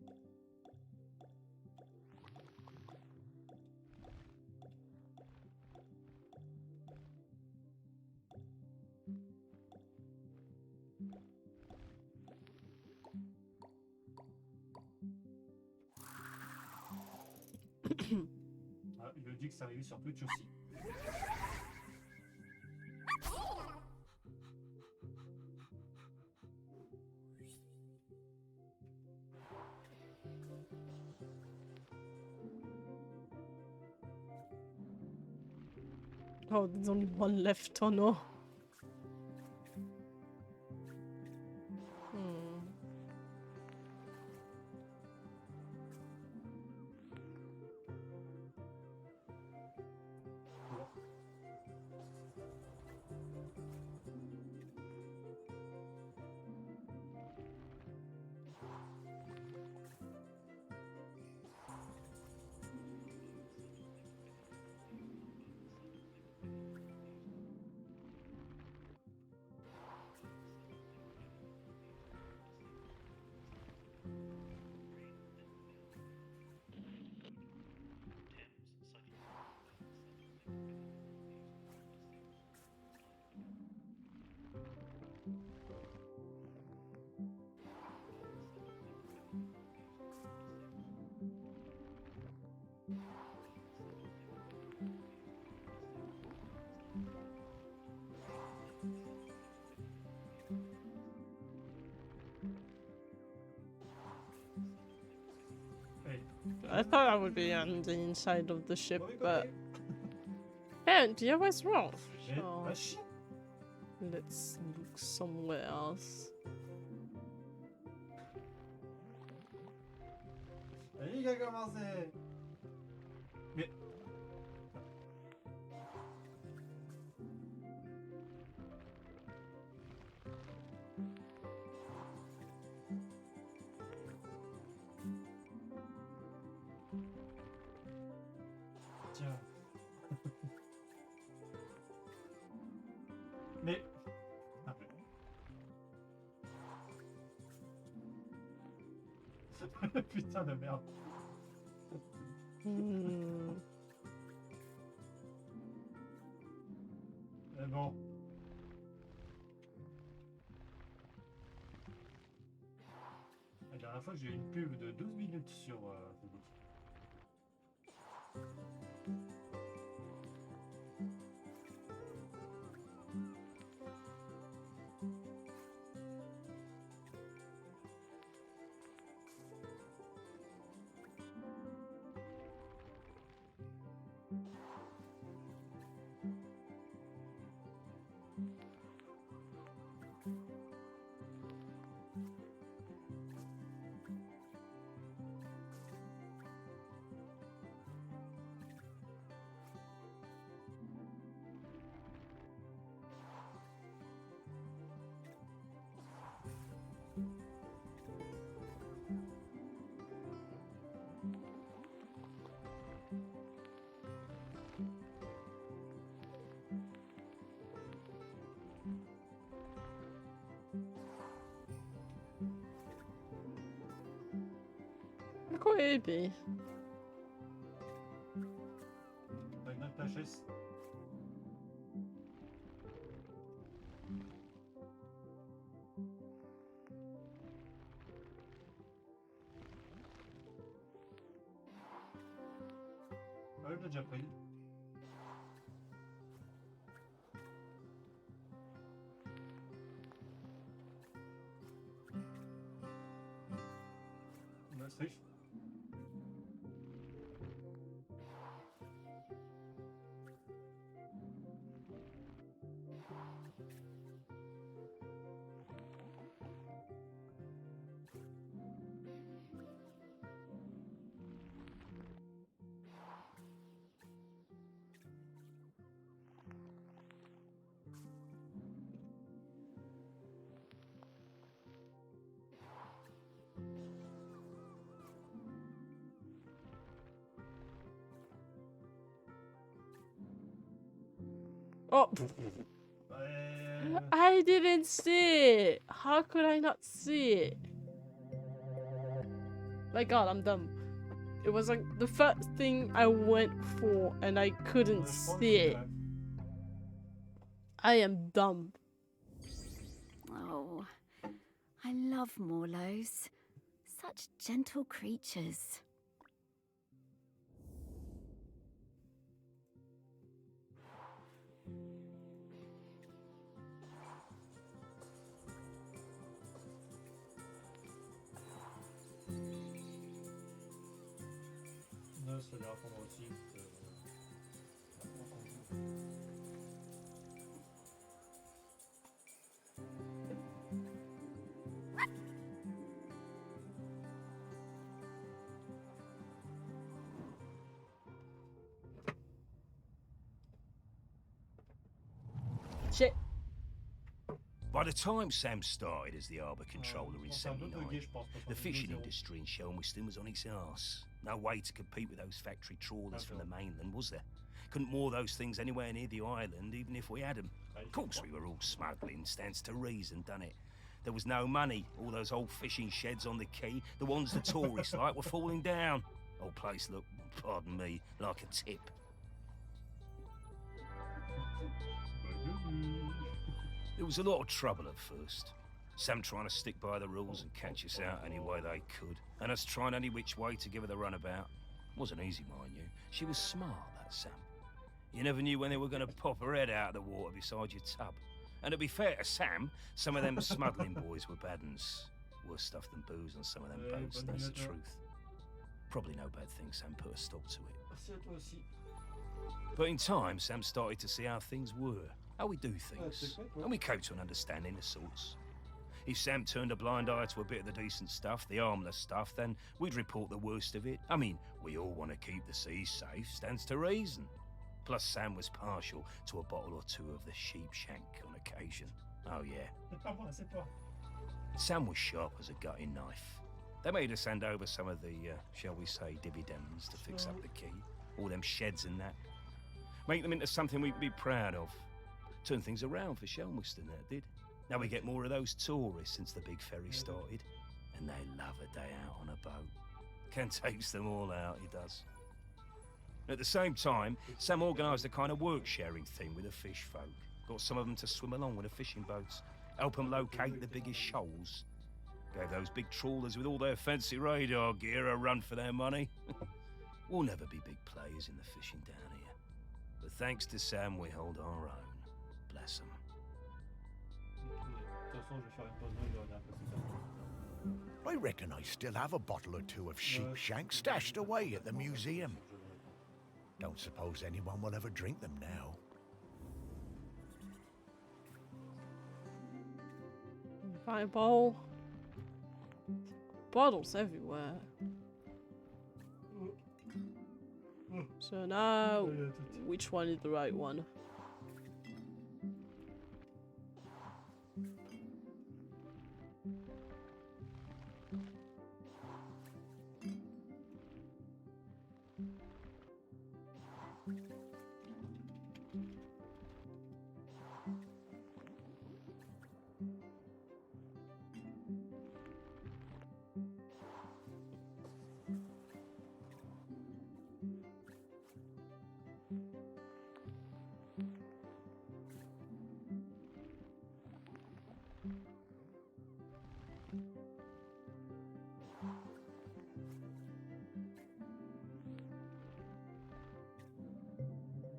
Ah, il me dit que c'est arrivé sur Twitch aussi.
Oh, there's only one left. Oh no. I thought I would be on the inside of the ship, but apparently I was wrong. So let's look somewhere else.
Il a commencé. Mais Tiens. Mais... Ah, mais... Putain de merde. Mais bon. La dernière fois, j'ai eu une pub de 12 minutes sur Facebook.
Maybe.
T'as une autre HS. Ah oui, je l'ai déjà pris. Maastricht.
Oh,
Ouais.
I didn't see it. How could I not see it? My God, I'm dumb. It was like the first thing I went for, and I couldn't see it. I am dumb.
Oh, I love Morlos. Such gentle creatures.
Non, ça doit répondre aussi.
Shit.
By the time Sam started as the harbour controller in 79, the fishing industry in Shelmiston was on its arse. No way to compete with those factory trawlers from the mainland, was there? Couldn't moor those things anywhere near the island, even if we had them. Of course we were all smuggling, stands to reason, done it? There was no money. All those old fishing sheds on the quay, the ones the tourists like, were falling down. Whole place looked, pardon me, like a tip. There was a lot of trouble at first. Sam trying to stick by the rules and catch us out any way they could, and us trying any which way to give her the runabout. Wasn't easy, mind you. She was smart, that Sam. You never knew when they were going to pop her head out of the water beside your tub. And to be fair to Sam, some of them smuggling boys were bad uns. Worse stuff than booze on some of them boats, that's the truth. Probably no bad thing Sam put a stop to it. But in time, Sam started to see how things were, how we do things, and we came to an understanding of sorts. If Sam turned a blind eye to a bit of the decent stuff, the harmless stuff, then we'd report the worst of it. I mean, we all want to keep the seas safe, stands to reason. Plus, Sam was partial to a bottle or two of the sheep shank on occasion. Oh, yeah. Sam was sharp as a gutting knife. They made us hand over some of the, shall we say, dividends to fix up the quay.
all them sheds and that. Make them into something we can be proud of. Turn things around for Shelmerston, that did. Now we get more of those tourists since the big ferry started. And they love a day out on a boat. Ken takes them all out, he does. At the same time, Sam organised a kind of work-sharing thing with the fish folk. Got some of them to swim along with the fishing boats, help them locate the biggest shoals. Gave those big trawlers with all their fancy radar gear a run for their money. We'll never be big players in the fishing down here. But thanks to Sam, we hold our own. Bless him.
I reckon I still have a bottle or two of sheep shank stashed away at the museum. Don't suppose anyone will ever drink them now.
Fireball. Bottles everywhere. So now, which one is the right one?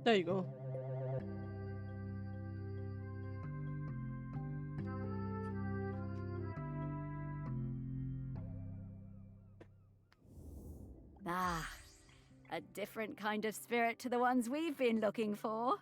There you go.
Ah, a different kind of spirit to the ones we've been looking for.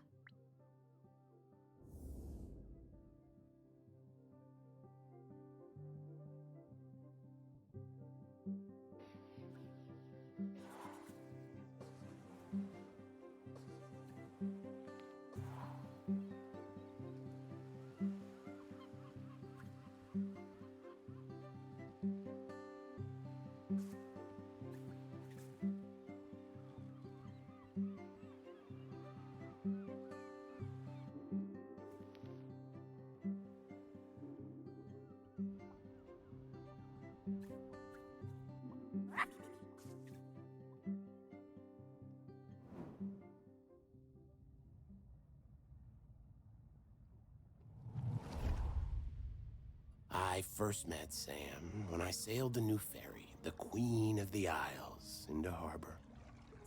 I first met Sam when I sailed the new ferry, the Queen of the Isles, into harbor.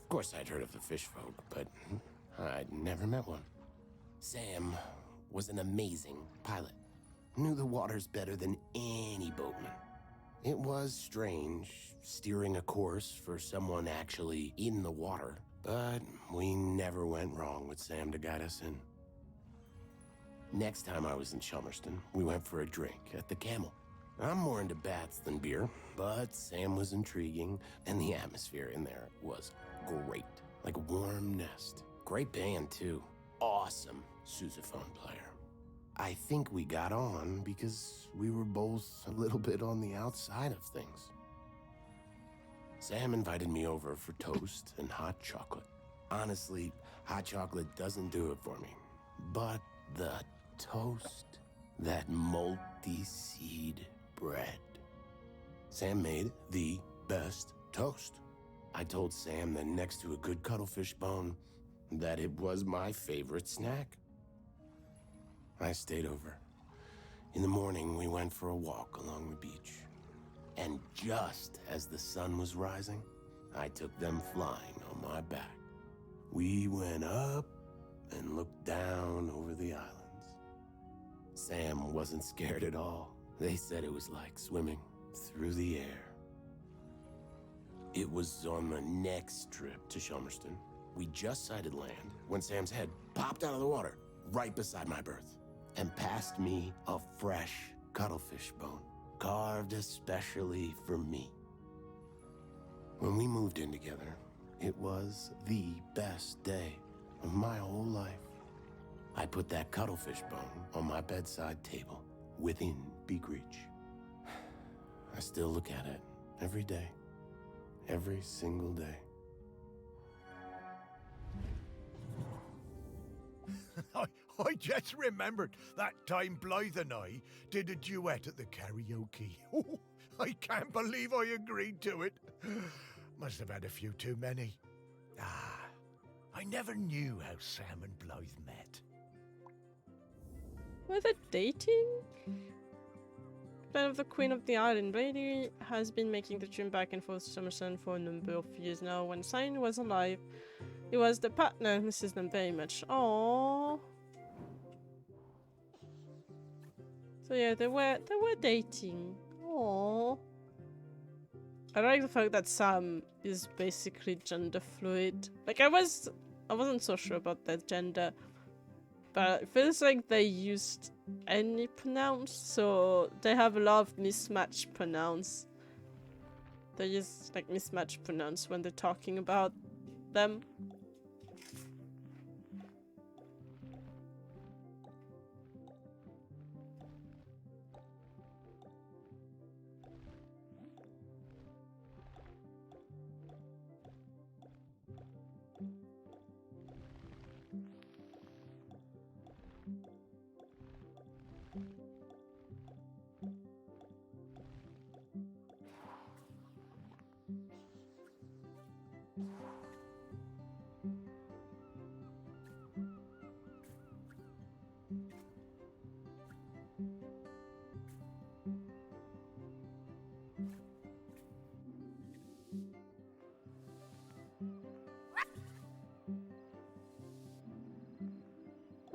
Of course, I'd heard of the fish folk, but I'd never met one. Sam was an amazing pilot. Knew the waters better than any boatman. It was strange, steering a course for someone actually in the water, but we never went wrong with Sam to guide us in. Next time I was in Shelmerston, we went for a drink at the Camel. I'm more into bats than beer, but Sam was intriguing, and the atmosphere in there was great. Like a warm nest. Great band, too. Awesome sousaphone player. I think we got on because we were both a little bit on the outside of things. Sam invited me over for toast and hot chocolate. Honestly, hot chocolate doesn't do it for me, but the toast, that multi-seed bread. Sam made the best toast. I told Sam that next to a good cuttlefish bone, that it was my favorite snack. I stayed over. In the morning, we went for a walk along the beach. And just as the sun was rising, I took them flying on my back. We went up and looked down over the islands. Sam wasn't scared at all. They said it was like swimming through the air. It was on the next trip to Shelmerston. We just sighted land when Sam's head popped out of the water right beside my berth and passed me a fresh cuttlefish bone, carved especially for me. When we moved in together, it was the best day of my whole life. I put that cuttlefish bone on my bedside table within beak reach. I still look at it every day, every single day.
I just remembered that time Blythe and I did a duet at the karaoke. I can't believe I agreed to it. Must have had a few too many. I never knew how Sam and Blythe met.
Were they dating? Plan of the Queen of the Island. Brady has been making the tune back and forth to Summerson for a number of years now. When Simon was alive, he was the partner. Misses them very much. Aww. So yeah, they were dating. Aww. I like the fact that Sam is basically gender fluid. Like I wasn't so sure about their gender, but it feels like they used any pronouns, so they have a lot of mismatched pronouns. They use like mismatched pronouns when they're talking about them.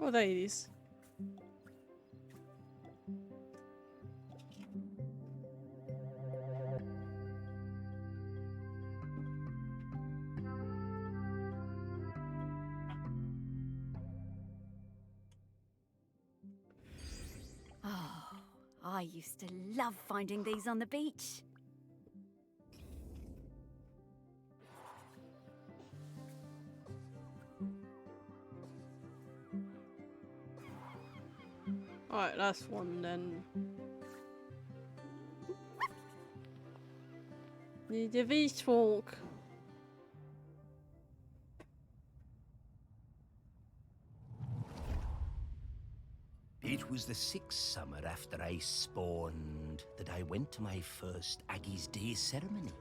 Oh, there it is.
Oh, I used to love finding these on the beach.
Alright, last one then. Lite visfolk.
It was the 6th summer after I spawned that I went to my first Aggie's Day ceremony.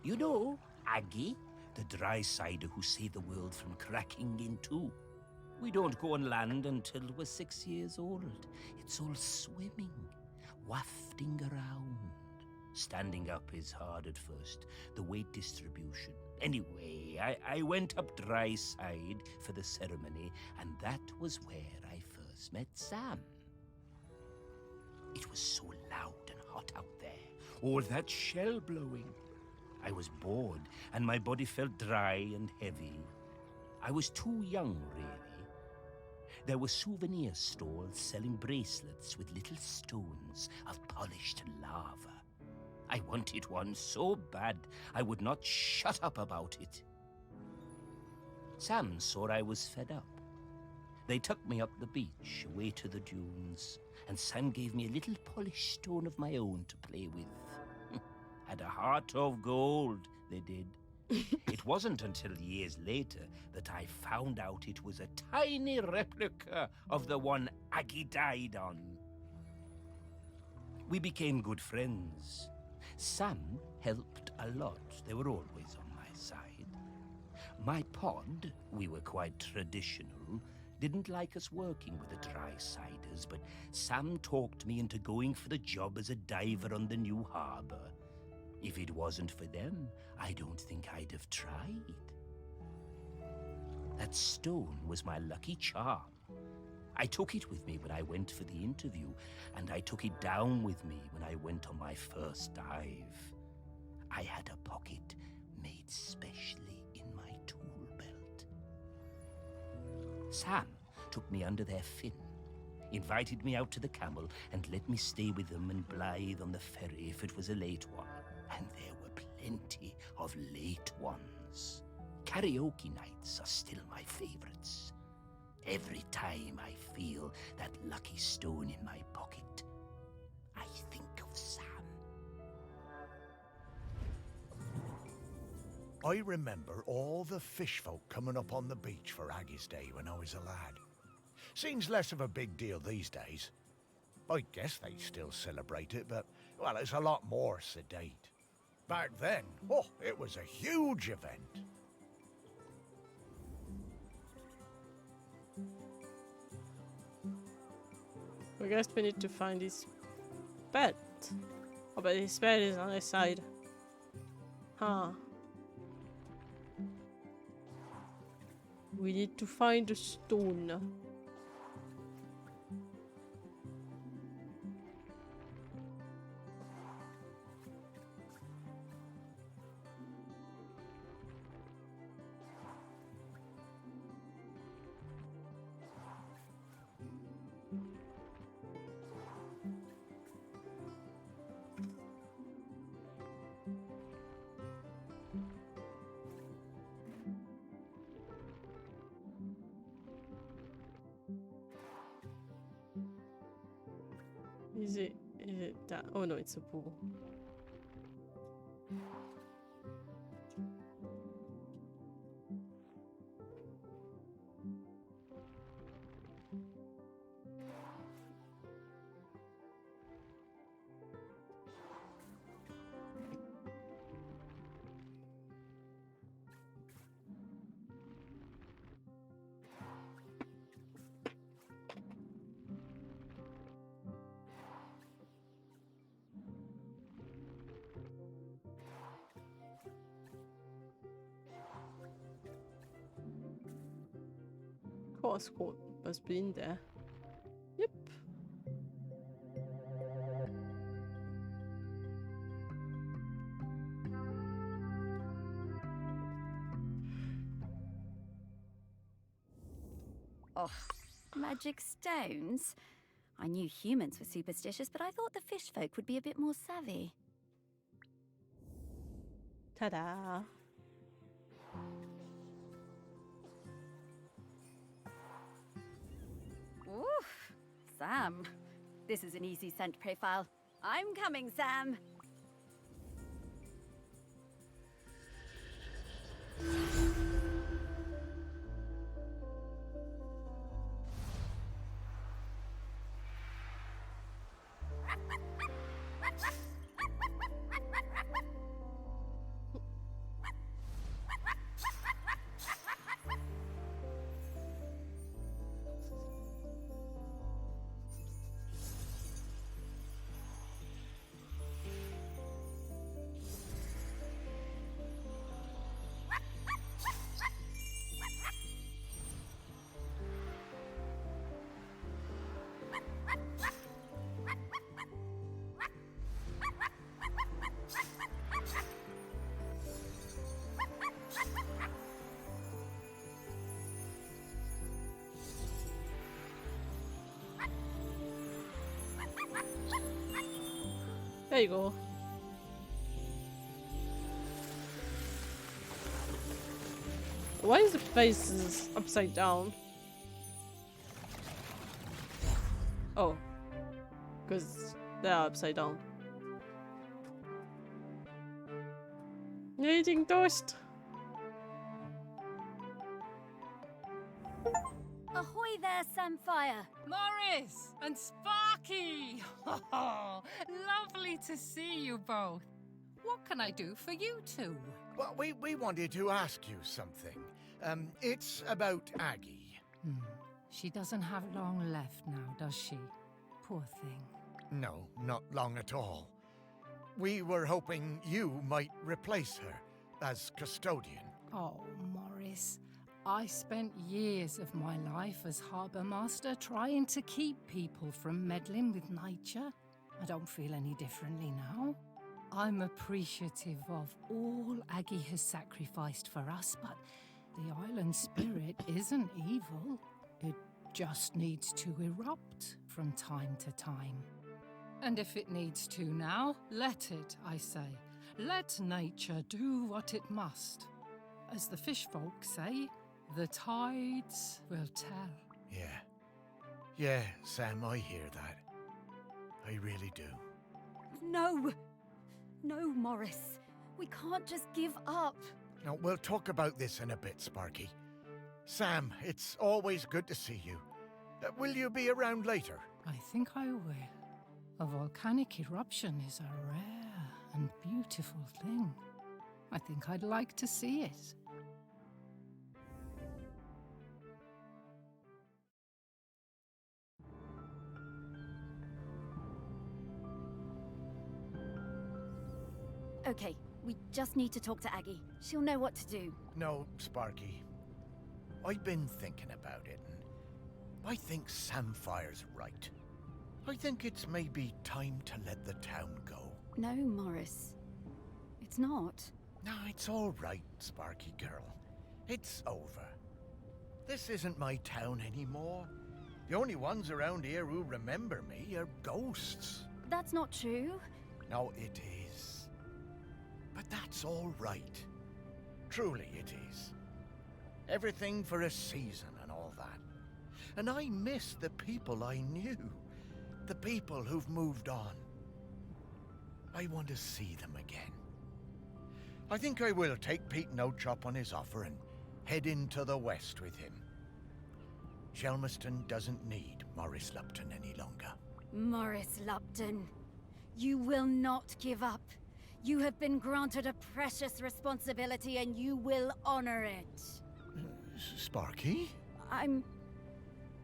You know, Aggie, the dry-sider who saved the world from cracking in two. We don't go on land until we're 6 years old. It's all swimming, wafting around. Standing up is hard at first, the weight distribution. Anyway, I went up dry side for the ceremony, and that was where I first met Sam. It was so loud and hot out there, all that shell blowing. I was bored, and my body felt dry and heavy. I was too young, really. There were souvenir stalls selling bracelets with little stones of polished lava. I wanted one so bad, I would not shut up about it. Sam saw I was fed up. They took me up the beach, away to the dunes, and Sam gave me a little polished stone of my own to play with. Had a heart of gold, they did. It wasn't until years later that I found out it was a tiny replica of the one Aggie died on. We became good friends. Sam helped a lot. They were always on my side. My pod, we were quite traditional, didn't like us working with the dry-siders, but Sam talked me into going for the job as a diver on the new harbour. If it wasn't for them, I don't think I'd have tried. That stone was my lucky charm. I took it with me when I went for the interview, and I took it down with me when I went on my first dive. I had a pocket made specially in my tool belt. Sam took me under their fin, invited me out to the Camel, and let me stay with them and Blythe on the ferry if it was a late one. And there were plenty of late ones. Karaoke nights are still my favorites. Every time I feel that lucky stone in my pocket, I think of Sam.
I remember all the fish folk coming up on the beach for Aggie's Day when I was a lad. Seems less of a big deal these days. I guess they still celebrate it, but, well, it's a lot more sedate. Back then, oh, it was a huge event.
I guess we need to find his bed. Oh, but his bed is on his side. Huh. We need to find the stone. Is it that? Oh no, it's a pool. Course, Court must be in there. Yep.
Oh, magic stones? I knew humans were superstitious, but I thought the fish folk would be a bit more savvy.
Ta-da!
Oof! Sam. This is an easy scent profile. I'm coming, Sam.
There you go. Why is the faces upside down? Oh. Because they're upside down. You're eating toast.
Ahoy there, Samfire.
Morris and Sparky! Lovely to see you both. What can I do for you two?
Well, we wanted to ask you something. It's about Aggie.
She doesn't have long left now, does she? Poor thing.
No, not long at all. We were hoping you might replace her as custodian.
Oh, Morris. I spent years of my life as harbour master trying to keep people from meddling with nature. I don't feel any differently now. I'm appreciative of all Aggie has sacrificed for us, but the island spirit isn't evil. It just needs to erupt from time to time. And if it needs to now, let it, I say. Let nature do what it must. As the fish folk say, the tides will tell.
Yeah, Sam, I hear that. I really do.
No. No, Morris. We can't just give up.
Now, we'll talk about this in a bit, Sparky. Sam, it's always good to see you. Will you be around later?
I think I will. A volcanic eruption is a rare and beautiful thing. I think I'd like to see it.
Okay, we just need to talk to Aggie. She'll know what to do.
No, Sparky. I've been thinking about it, and I think Samfire's right. I think it's maybe time to let the town go.
No, Morris. It's not.
No, it's all right, Sparky girl. It's over. This isn't my town anymore. The only ones around here who remember me are ghosts.
That's not true.
No, it is. But that's all right. Truly it is. Everything for a season and all that. And I miss the people I knew. The people who've moved on. I want to see them again. I think I will take Pete Nochop on his offer and head into the west with him. Shelmerston doesn't need Morris Lupton any longer.
Morris Lupton, you will not give up. You have been granted a precious responsibility and you will honor it.
Sparky?
I'm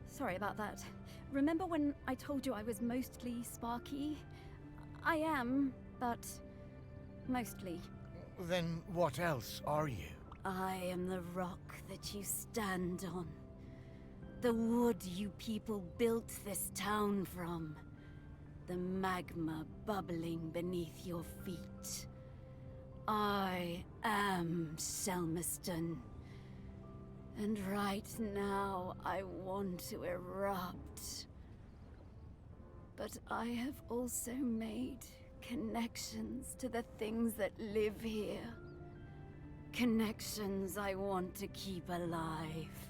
sorry about that. Remember when I told you I was mostly Sparky? I am, but mostly.
Then what else are you?
I am the rock that you stand on. The wood you people built this town from. The magma bubbling beneath your feet. I am Shelmerston. And right now I want to erupt. But I have also made connections to the things that live here. Connections I want to keep alive.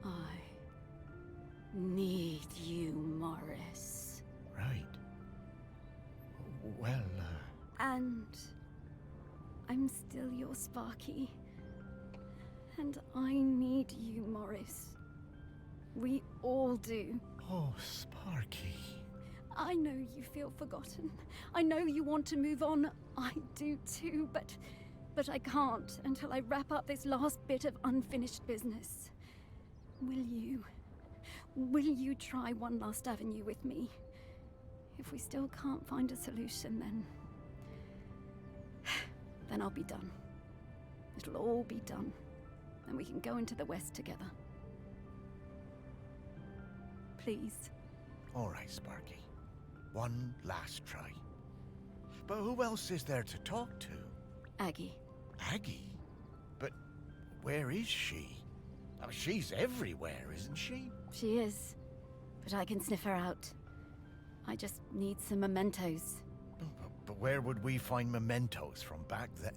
I need you, Morris.
Right. Well,
And I'm still your Sparky. And I need you, Morris. We all do.
Oh, Sparky.
I know you feel forgotten. I know you want to move on. I do too, but I can't until I wrap up this last bit of unfinished business. Will you try one last avenue with me? If we still can't find a solution, then I'll be done. It'll all be done, and we can go into the West together. Please.
All right, Sparky. One last try. But who else is there to talk to?
Aggie.
Aggie? But where is she? Oh, she's everywhere, isn't she?
She is, but I can sniff her out. I just need some mementos.
But where would we find mementos from back then?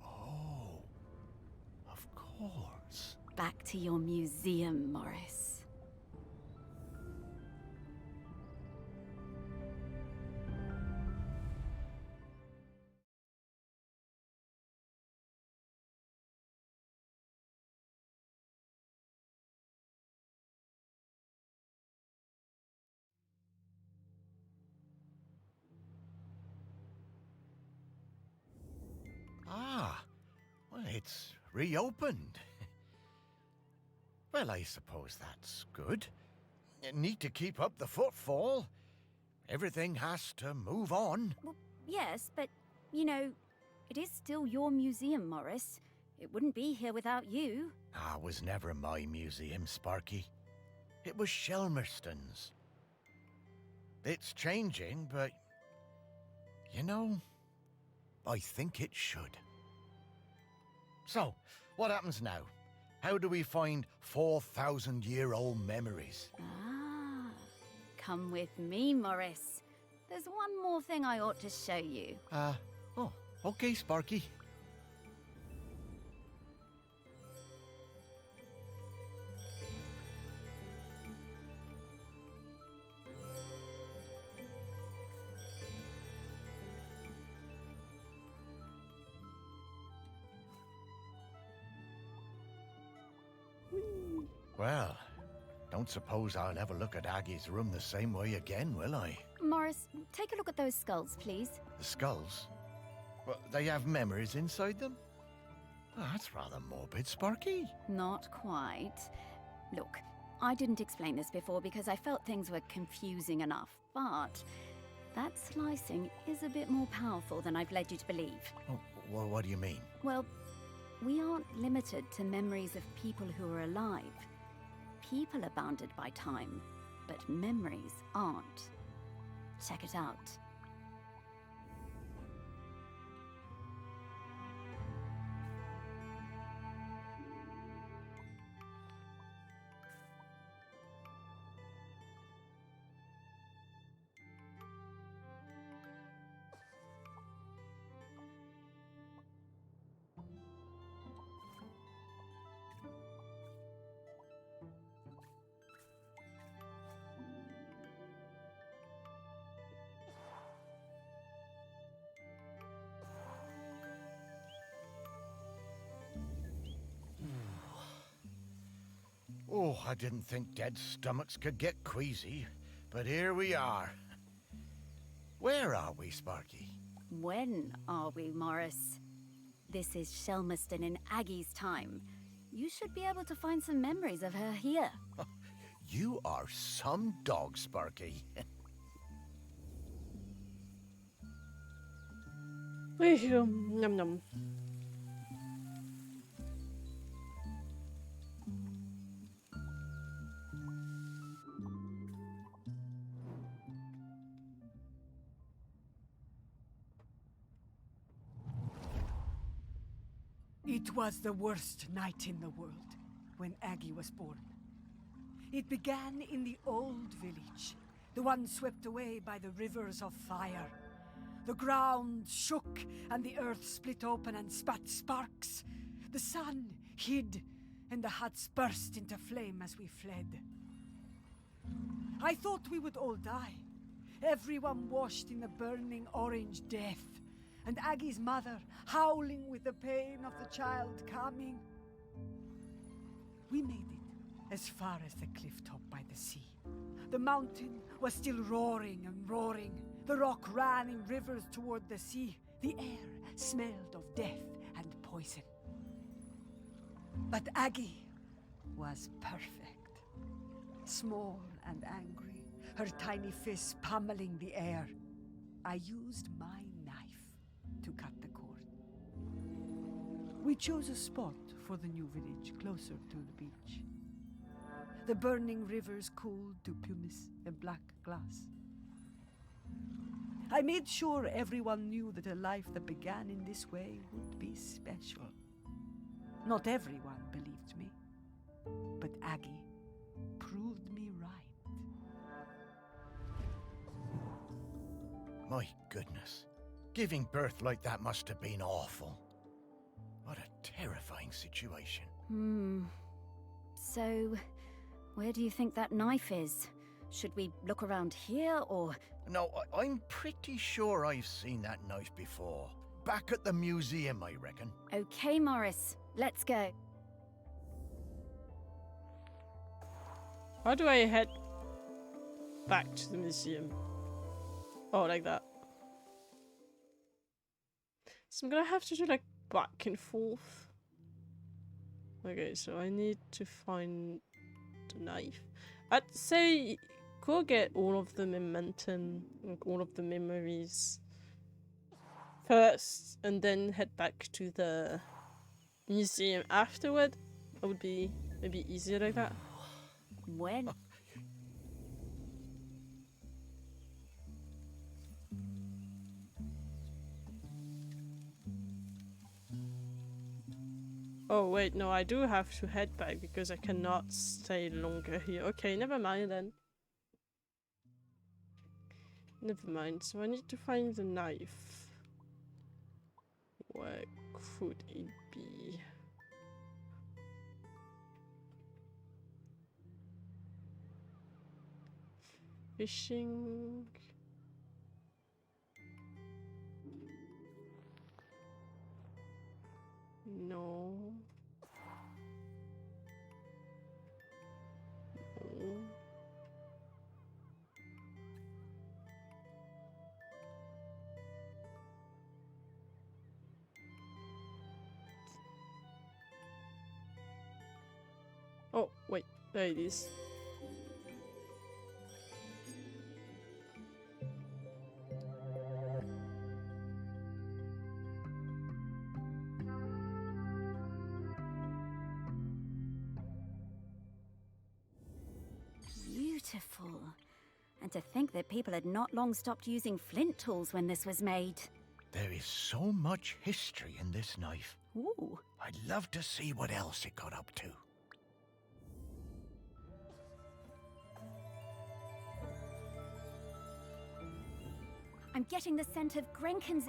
Oh, of course.
Back to your museum, Morris.
Ah, well, it's reopened. Well, I suppose that's good. Need to keep up the footfall. Everything has to move on.
Well, yes, but, you know, it is still your museum, Morris. It wouldn't be here without you.
It was never my museum, Sparky. It was Shelmerston's. It's changing, but, you know, I think it should. So, what happens now? How do we find 4,000-year-old memories?
Come with me, Morris. There's one more thing I ought to show you.
Oh, okay, Sparky. Well, don't suppose I'll ever look at Aggie's room the same way again, will I?
Morris, take a look at those skulls, please.
The skulls? Well, they have memories inside them? Oh, that's rather morbid, Sparky.
Not quite. Look, I didn't explain this before because I felt things were confusing enough, but that slicing is a bit more powerful than I've led you to believe.
Oh, well, what do you mean?
Well, we aren't limited to memories of people who are alive. People are bounded by time, but memories aren't. Check it out.
Oh, I didn't think dead stomachs could get queasy, but here we are. Where are we, Sparky?
When are we, Morris? This is Shelmerston in Aggie's time. You should be able to find some memories of her here.
You are some dog, Sparky.
Num num.
It was the worst night in the world when Aggie was born. It began in the old village, the one swept away by the rivers of fire. The ground shook and the earth split open and spat sparks. The sun hid and the huts burst into flame as we fled. I thought we would all die, everyone washed in the burning orange death, and Aggie's mother howling with the pain of the child coming. We made it as far as the cliff top by the sea. The mountain was still roaring and roaring. The rock ran in rivers toward the sea. The air smelled of death and poison. But Aggie was perfect. Small and angry, her tiny fists pummeling the air. I used my knife to cut the cord. We chose a spot for the new village closer to the beach. The burning rivers cooled to pumice and black glass. I made sure everyone knew that a life that began in this way would be special. Not everyone believed me, but Aggie proved me right.
My goodness. Giving birth like that must have been awful. What a terrifying situation.
So, where do you think that knife is? Should we look around here, or...?
No, I'm pretty sure I've seen that knife before. Back at the museum, I reckon.
Okay, Morris, let's go.
How do I head back to the museum? Oh, like that. So I'm gonna have to do like back and forth. Okay, so I need to find the knife. I'd say go get all of the momentum, like all of the memories first, and then head back to the museum afterward. That would be maybe easier like that.
When?
Oh wait, no, I do have to head back because I cannot stay longer here. Okay, never mind then. Never mind, so I need to find the knife. Where could it be? Fishing... No. No. There it is.
Beautiful. And to think that people had not long stopped using flint tools when this was made.
There is so much history in this knife.
Ooh.
I'd love to see what else it got up to.
I'm getting the scent of Grenkin's.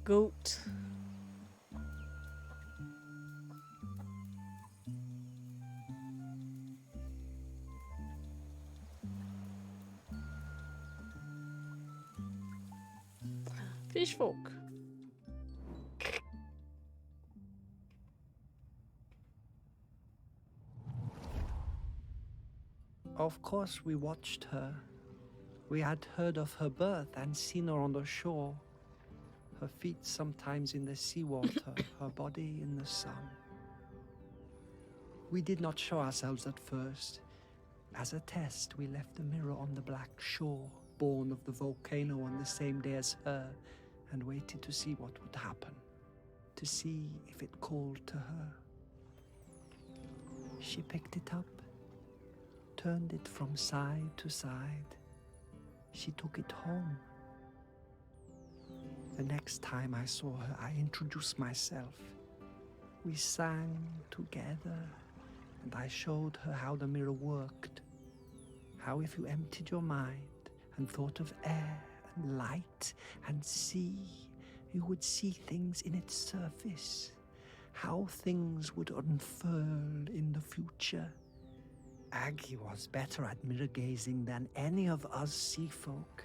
Goat. Fishfolk.
Of course, we watched her. We had heard of her birth and seen her on the shore. Her feet sometimes in the seawater, her body in the sun. We did not show ourselves at first. As a test, we left the mirror on the black shore, born of the volcano on the same day as her, and waited to see what would happen, to see if it called to her. She picked it up, turned it from side to side. She took it home. The next time I saw her, I introduced myself. We sang together, and I showed her how the mirror worked. How if you emptied your mind and thought of air and light and sea, you would see things in its surface. How things would unfurl in the future. Aggie was better at mirror gazing than any of us sea folk.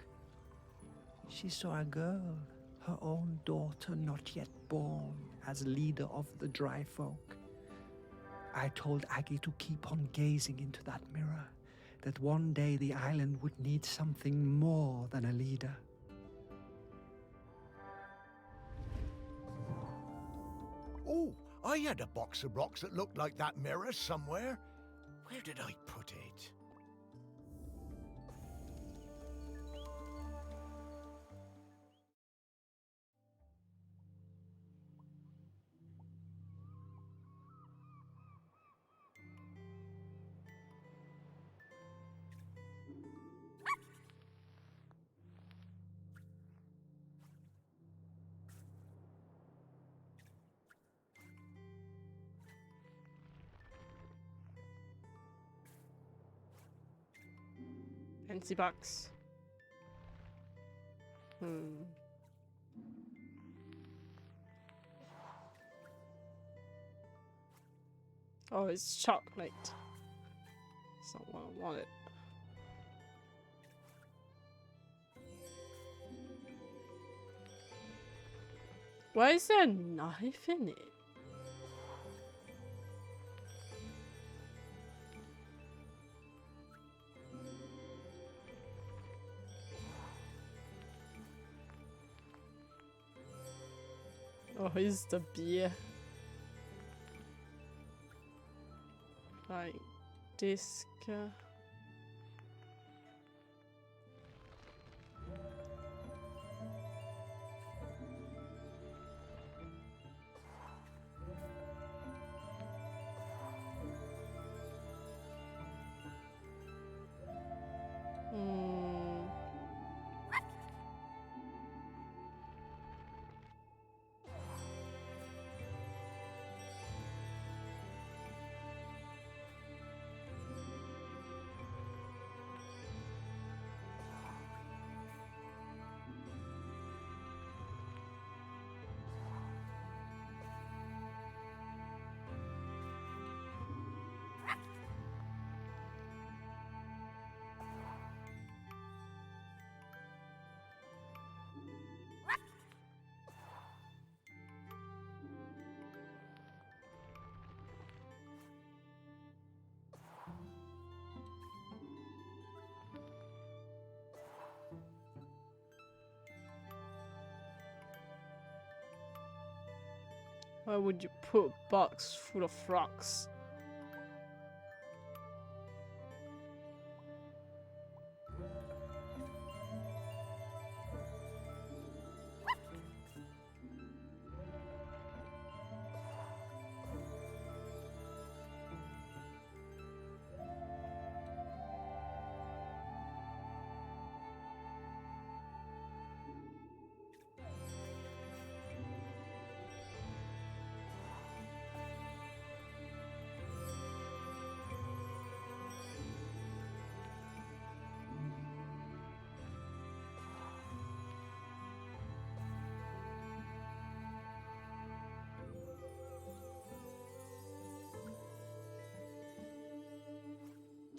She saw a girl, her own daughter not yet born, as leader of the dry folk. I told Aggie to keep on gazing into that mirror, that one day the island would need something more than a leader.
Oh, I had a box of rocks that looked like that mirror somewhere. Where did I put it?
Fancy box. Oh, it's chocolate. That's not what I wanted. Why is there a knife in it? Oh, here's the beer. Like disc. Why would you put a box full of rocks?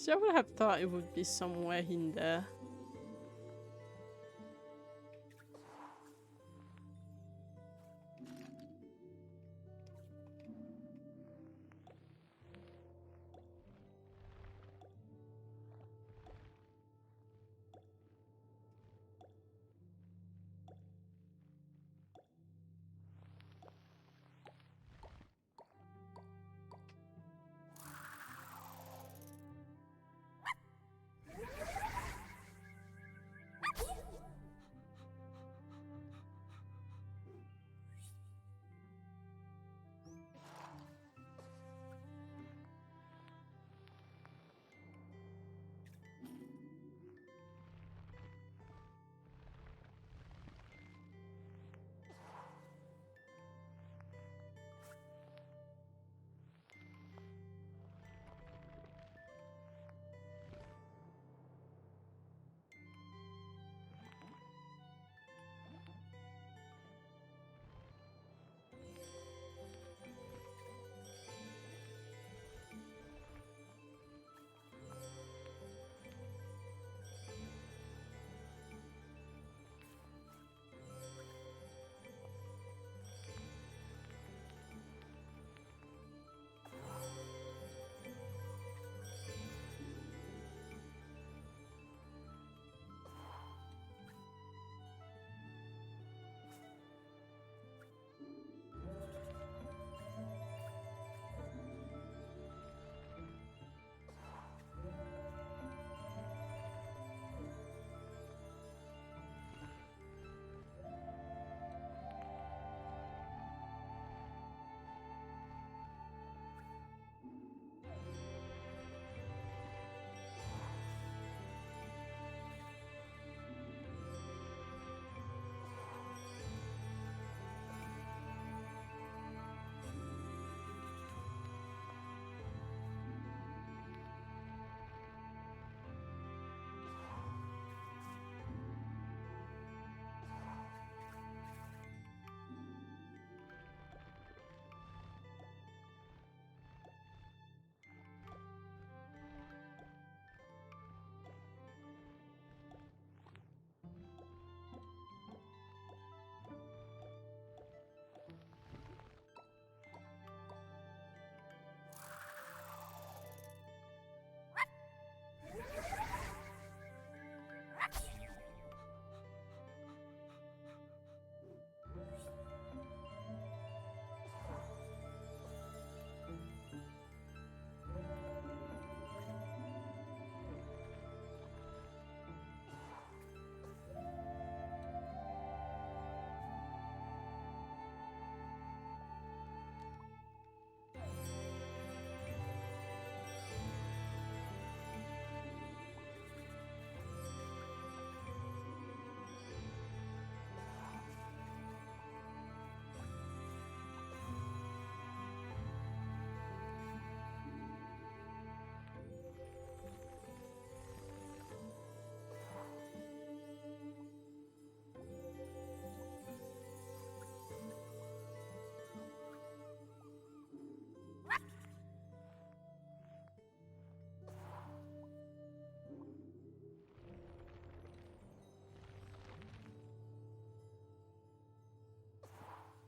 See, I would have thought it would be somewhere in there.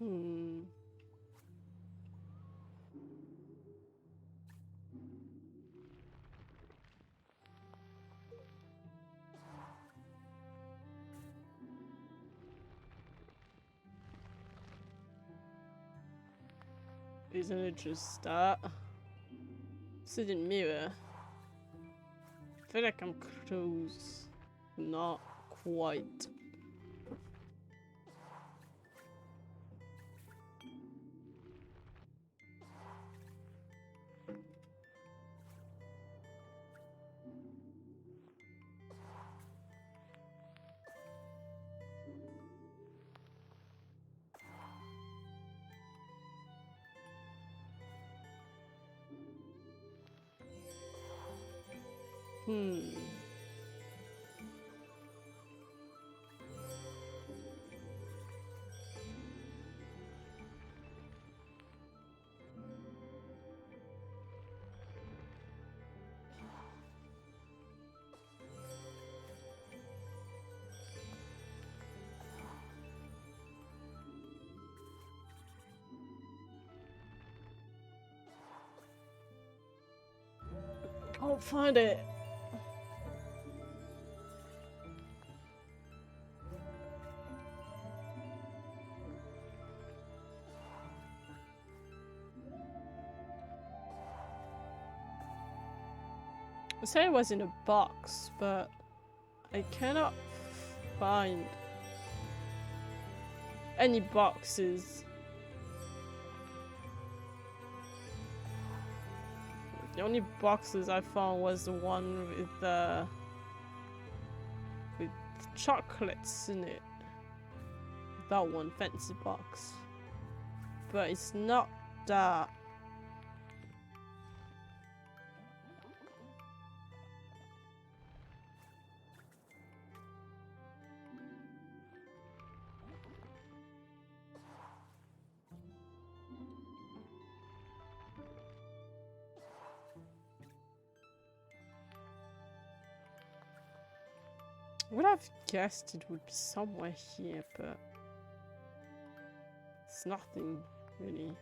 Hmm. Isn't it just that? Sitting mirror. I feel like I'm close. Not quite. Can't find it. I said it was in a box, but I cannot find any boxes. The only boxes I found was the one with chocolates in it. That one fancy box. But it's not that. I would have guessed it would be somewhere here, but it's nothing really.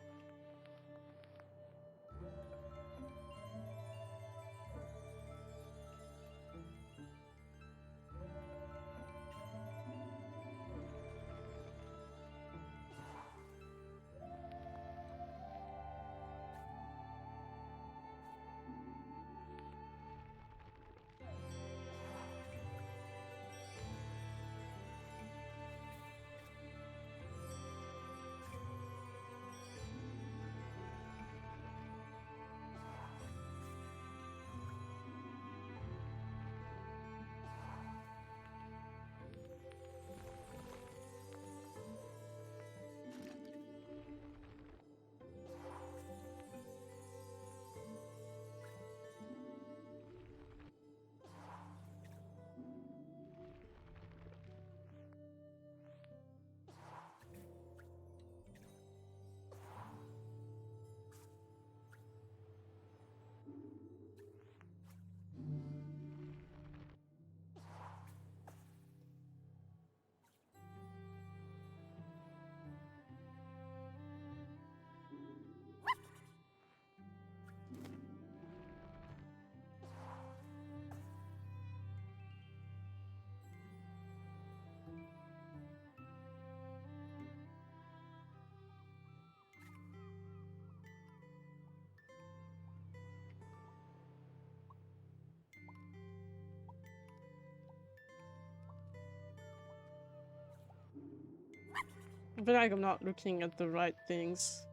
I feel like I'm not looking at the right things.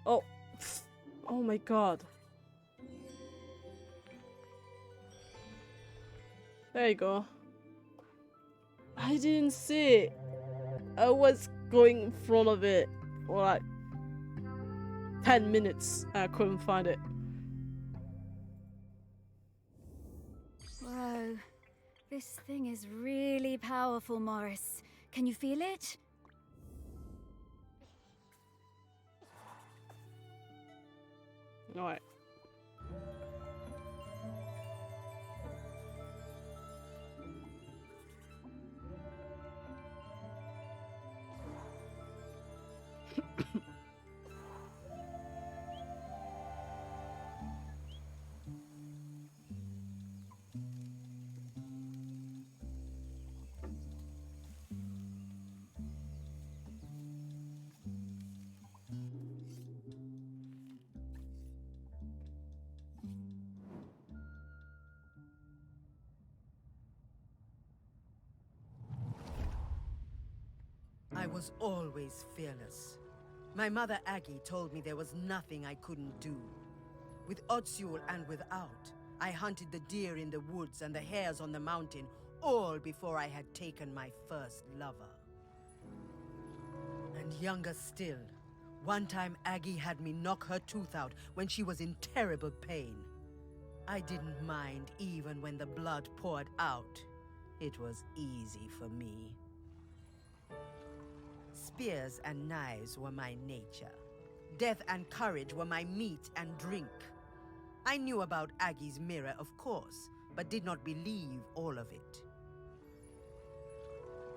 Oh, oh my god. There you go. I didn't see it. I was going in front of it for like 10 minutes and I couldn't find it.
Whoa. This thing is really powerful, Morris. Can you feel it?
Alright.
was always fearless. My mother Aggie told me there was nothing I couldn't do. With Otsul and without, I hunted the deer in the woods and the hares on the mountain, all before I had taken my first lover. And younger still, one time Aggie had me knock her tooth out when she was in terrible pain. I didn't mind even when the blood poured out. It was easy for me. Spears and knives were my nature. Death and courage were my meat and drink. I knew about Aggie's mirror, of course, but did not believe all of it.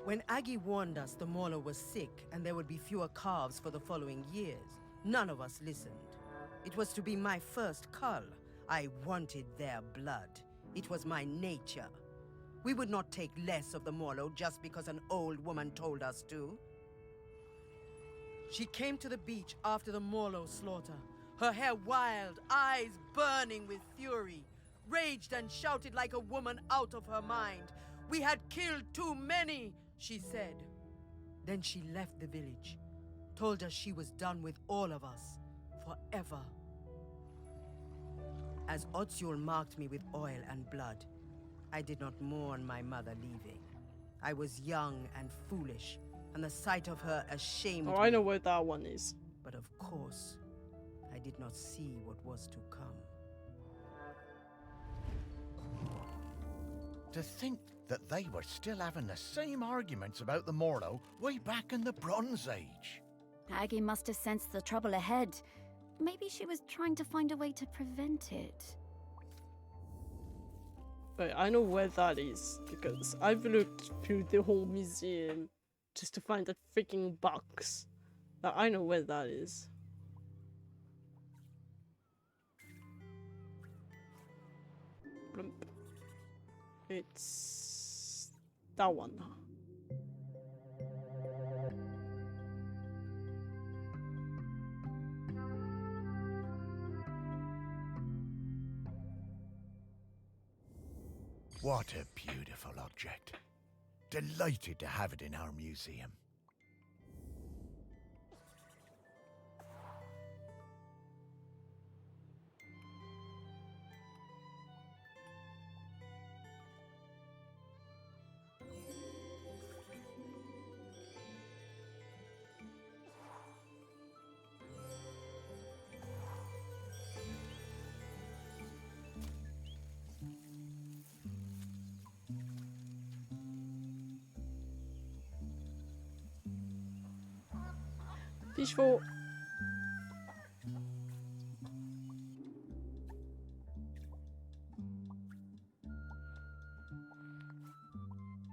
When Aggie warned us the mauler was sick and there would be fewer calves for the following years, none of us listened. It was to be my first cull. I wanted their blood. It was my nature. We would not take less of the Morlo just because an old woman told us to. She came to the beach after the Morlo slaughter, her hair wild, eyes burning with fury, raged and shouted like a woman out of her mind. "We had killed too many," she said. Then she left the village, told us she was done with all of us, forever. As Otsul marked me with oil and blood, I did not mourn my mother leaving. I was young and foolish, and the sight of her ashamed me.
Oh, I know where that one is.
But of course, I did not see what was to come.
To think that they were still having the same arguments about the Morlo way back in the Bronze Age.
Aggie must have sensed the trouble ahead. Maybe she was trying to find a way to prevent it.
But I know where that is, because I've looked through the whole museum just to find that freaking box. But I know where that is. Blump. It's that one.
What a beautiful object. Delighted to have it in our museum.
Fishful.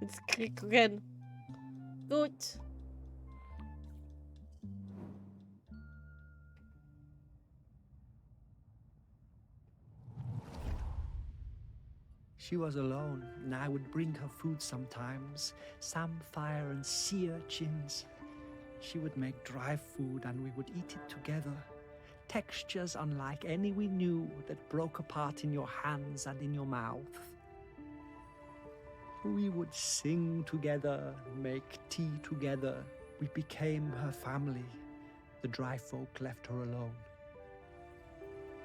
It's click again. Good.
She was alone, and I would bring her food sometimes, samphire and sea urchins. She would make dry food and we would eat it together. Textures unlike any we knew that broke apart in your hands and in your mouth. We would sing together, make tea together. We became her family. The dry folk left her alone.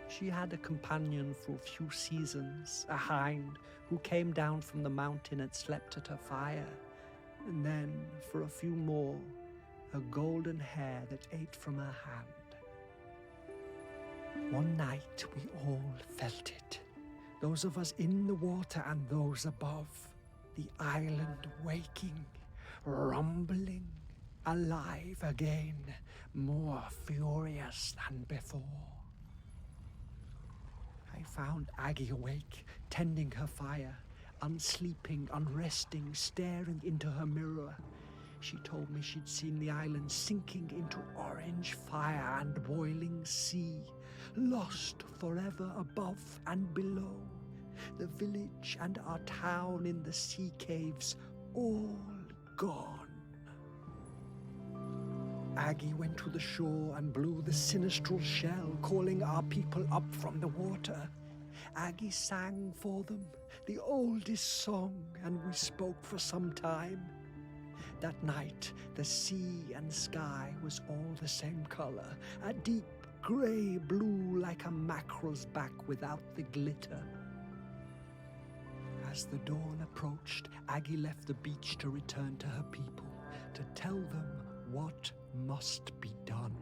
She had a companion for a few seasons, a hind who came down from the mountain and slept at her fire. And then, for a few more, a golden hare that ate from her hand. One night we all felt it, those of us in the water and those above, the island waking, rumbling, alive again, more furious than before. I found Aggie awake, tending her fire, unsleeping, unresting, staring into her mirror. She told me she'd seen the island sinking into orange fire and boiling sea, lost forever above and below. The village and our town in the sea caves, all gone. Aggie went to the shore and blew the sinistral shell, calling our people up from the water. Aggie sang for them, the oldest song, and we spoke for some time. That night, the sea and sky was all the same color, a deep grey blue like a mackerel's back without the glitter. As the dawn approached, Aggie left the beach to return to her people, to tell them what must be done.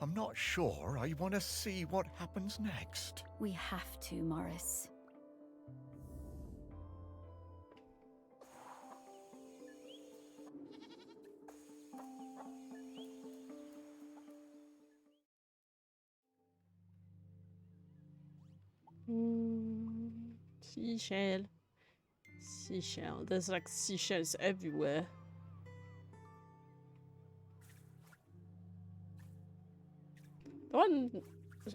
I'm not sure I want to see what happens next.
We have to, Morris.
Seashell. Seashell. There's like seashells everywhere. The one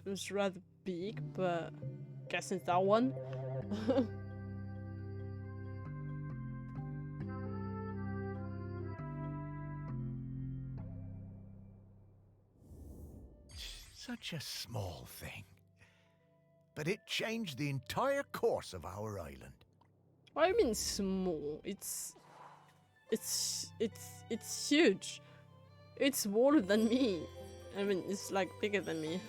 was rather big, but I guess it's that one.
Such a small thing. But it changed the entire course of our island.
What do you mean small? It's huge. It's smaller than me. I mean, it's like bigger than me.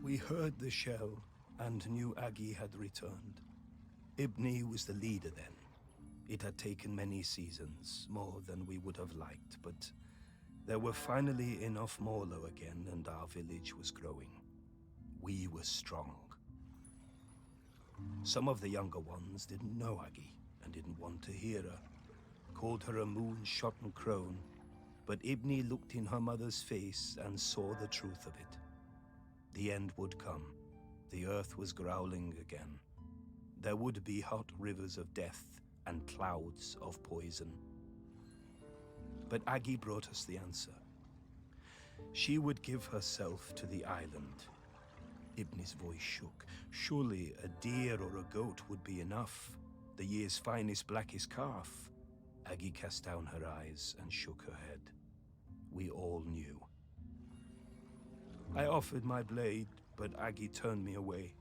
We heard the shell and knew Aggie had returned. Ibni was the leader then. It had taken many seasons, more than we would have liked, but there were finally enough Morlo again and our village was growing. We were strong. Some of the younger ones didn't know Aggie and didn't want to hear her, called her a moon-shotten crone, but Ibni looked in her mother's face and saw the truth of it. The end would come. The earth was growling again. There would be hot rivers of death and clouds of poison. But Aggie brought us the answer. She would give herself to the island. Ibni's voice shook. Surely a deer or a goat would be enough. The year's finest, blackest calf. Aggie cast down her eyes and shook her head. We all knew. I offered my blade, but Aggie turned me away.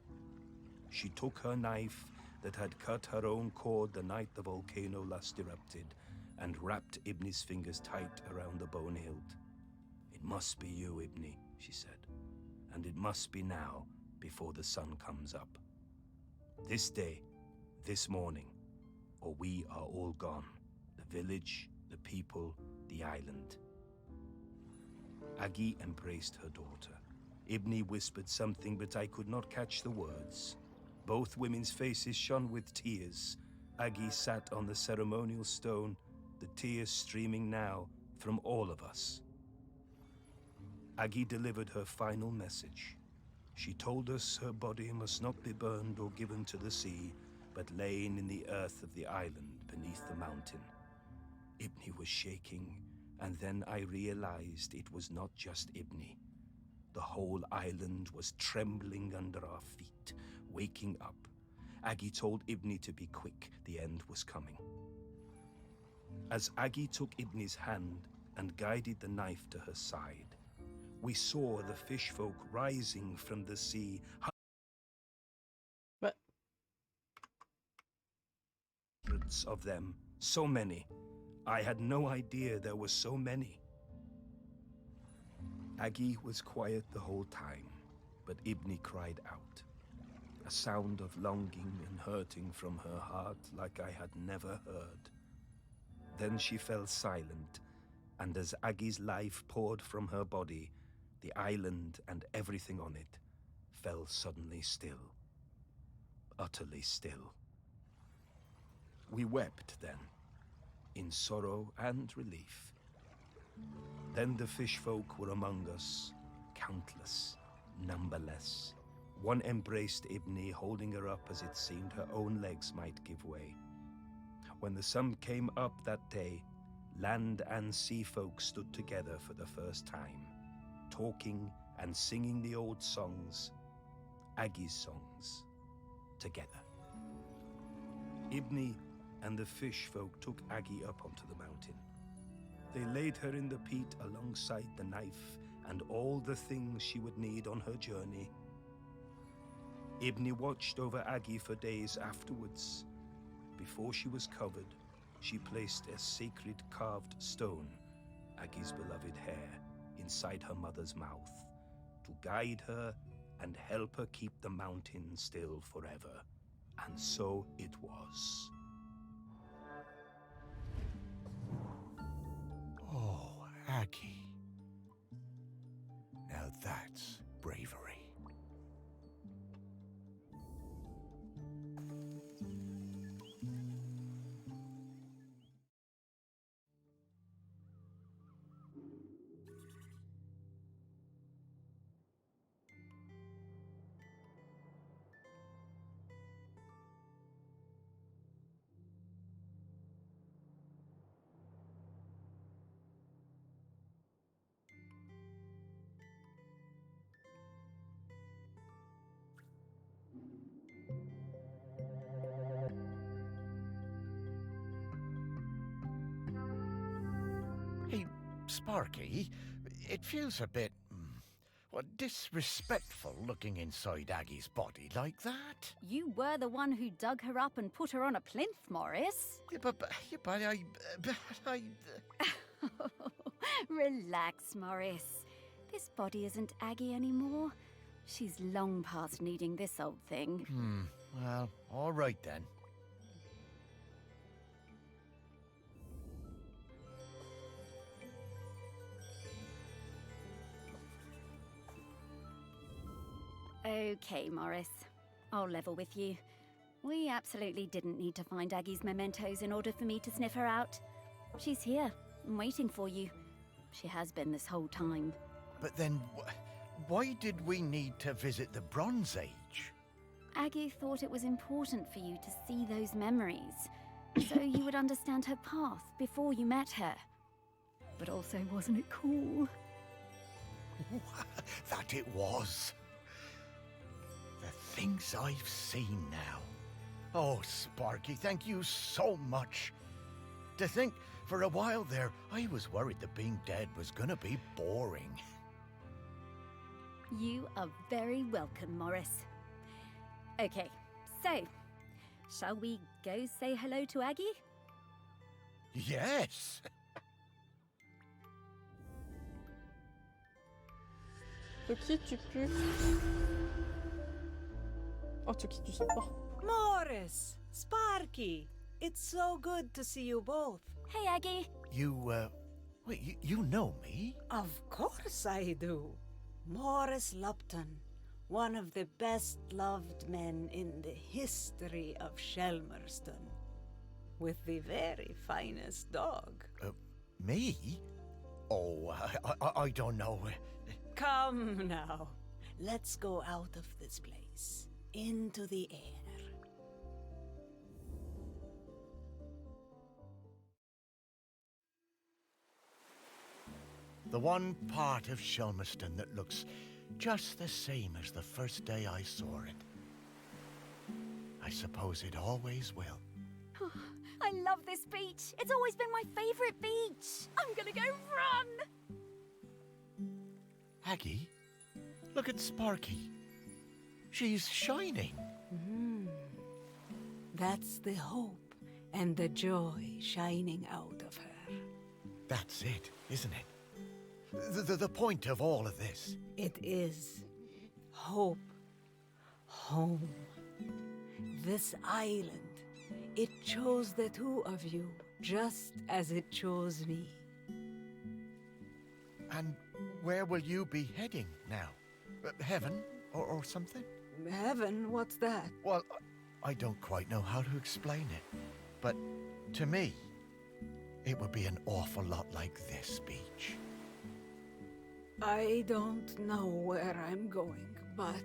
She took her knife that had cut her own cord the night the volcano last erupted and wrapped Ibni's fingers tight around the bone hilt. It must be you, Ibni, she said, and it must be now before the sun comes up. This day, this morning, or we are all gone. The village, the people, the island. Aggie embraced her daughter. Ibni whispered something, but I could not catch the words. Both women's faces shone with tears. Aggie sat on the ceremonial stone, the tears streaming now from all of us. Aggie delivered her final message. She told us her body must not be burned or given to the sea, but lain in the earth of the island beneath the mountain. Ibni was shaking, and then I realized it was not just Ibni. The whole island was trembling under our feet, waking up. Aggie told Ibni to be quick, the end was coming. As Aggie took Ibni's hand and guided the knife to her side, we saw the fish folk rising from the sea.
What?
Hundreds of them, so many. I had no idea there were so many. Aggie was quiet the whole time, but Ibni cried out. A sound of longing and hurting from her heart like I had never heard. Then she fell silent, and as Aggie's life poured from her body, the island and everything on it fell suddenly still. Utterly still. We wept then, in sorrow and relief. Then the fish folk were among us, countless, numberless. One embraced Ibni, holding her up as it seemed her own legs might give way. When the sun came up that day, land and sea folk stood together for the first time, talking and singing the old songs, Aggie's songs, together. Ibni and the fish folk took Aggie up onto the mountain. They laid her in the peat alongside the knife and all the things she would need on her journey. Ibni watched over Aggie for days afterwards. Before she was covered, she placed a sacred carved stone, Aggie's beloved hair, inside her mother's mouth to guide her and help her keep the mountain still forever. And so it was.
Oh, Aggie. Now that's bravery. Hey, Sparky, it feels a bit, disrespectful looking inside Aggie's body like that.
You were the one who dug her up and put her on a plinth, Morris.
Yeah, but I...
Relax, Morris. This body isn't Aggie anymore. She's long past needing this old thing.
Well, all right then.
Okay, Morris. I'll level with you. We absolutely didn't need to find Aggie's mementos in order for me to sniff her out. She's here, and waiting for you. She has been this whole time.
But then, why did we need to visit the Bronze Age?
Aggie thought it was important for you to see those memories, so you would understand her path before you met her. But also, wasn't it cool?
That it was. The things I've seen now. Oh, Sparky, thank you so much. To think, for a while there, I was worried that being dead was gonna be boring.
You are very welcome, Morris. Okay, so, shall we go say hello to Aggie?
Yes!
De qui tu pues? Oh, tu qui tu sens pas?
Morris! Sparky! It's so good to see you both.
Hey, Aggie.
Wait, you know me?
Of course I do. Morris Lupton, one of the best-loved men in the history of Shelmerston, with the very finest dog.
Me? Oh, I don't know.
Come now, let's go out of this place, into the air.
The one part of Shelmerston that looks just the same as the first day I saw it. I suppose it always will.
I love this beach. It's always been my favorite beach. I'm gonna go run.
Aggie, look at Sparky. She's shining.
That's the hope and the joy shining out of her.
That's it, isn't it? The point of all of this.
It is hope, home. This island, it chose the two of you just as it chose me.
And where will you be heading now? Heaven or something?
Heaven? What's that?
Well, I don't quite know how to explain it. But to me, it would be an awful lot like this beach.
I don't know where I'm going, but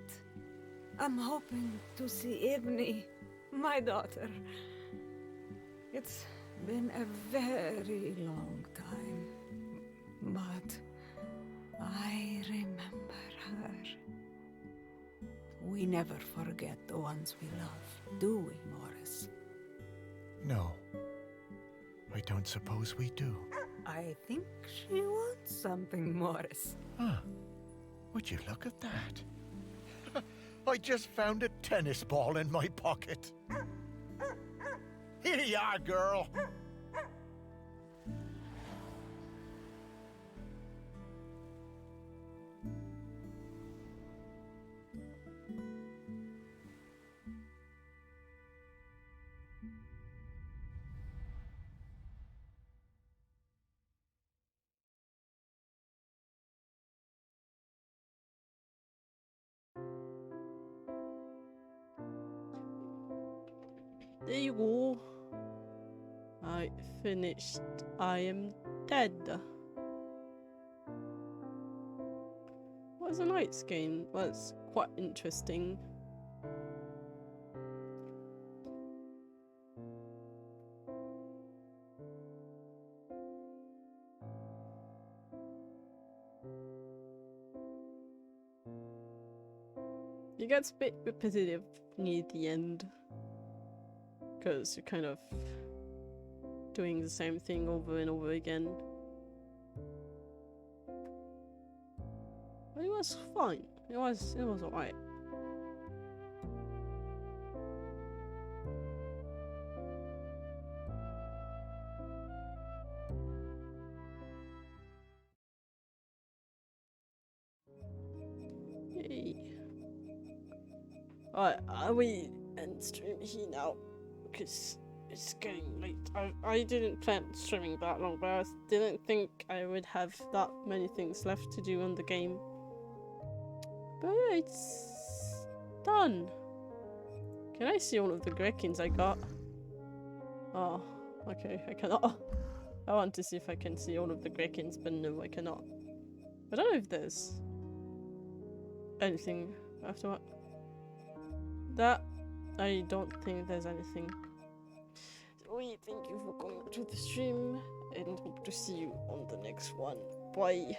I'm hoping to see Ibni, my daughter. It's been a very long time, but I remember her. We never forget the ones we love, do we, Morris?
No, I don't suppose we do.
I think she wants something, Morris.
Huh. Would you look at that? I just found a tennis ball in my pocket. Here you are, girl.
There you go. I finished. I am dead. Was a night's game. Was quite interesting. It gets a bit repetitive near the end, because you're kind of doing the same thing over and over again. But it was fine. It was alright. Yay. Alright, are we end stream here now? Because it's getting late. I didn't plan on streaming that long, but I didn't think I would have that many things left to do on the game. But yeah, it's done. Can I see all of the Grekins I got? Oh, okay, I cannot. I want to see if I can see all of the Grekins, but no, I cannot. I don't know if there's anything after that. I don't think there's anything. So we thank you for coming to the stream and hope to see you on the next one. Bye.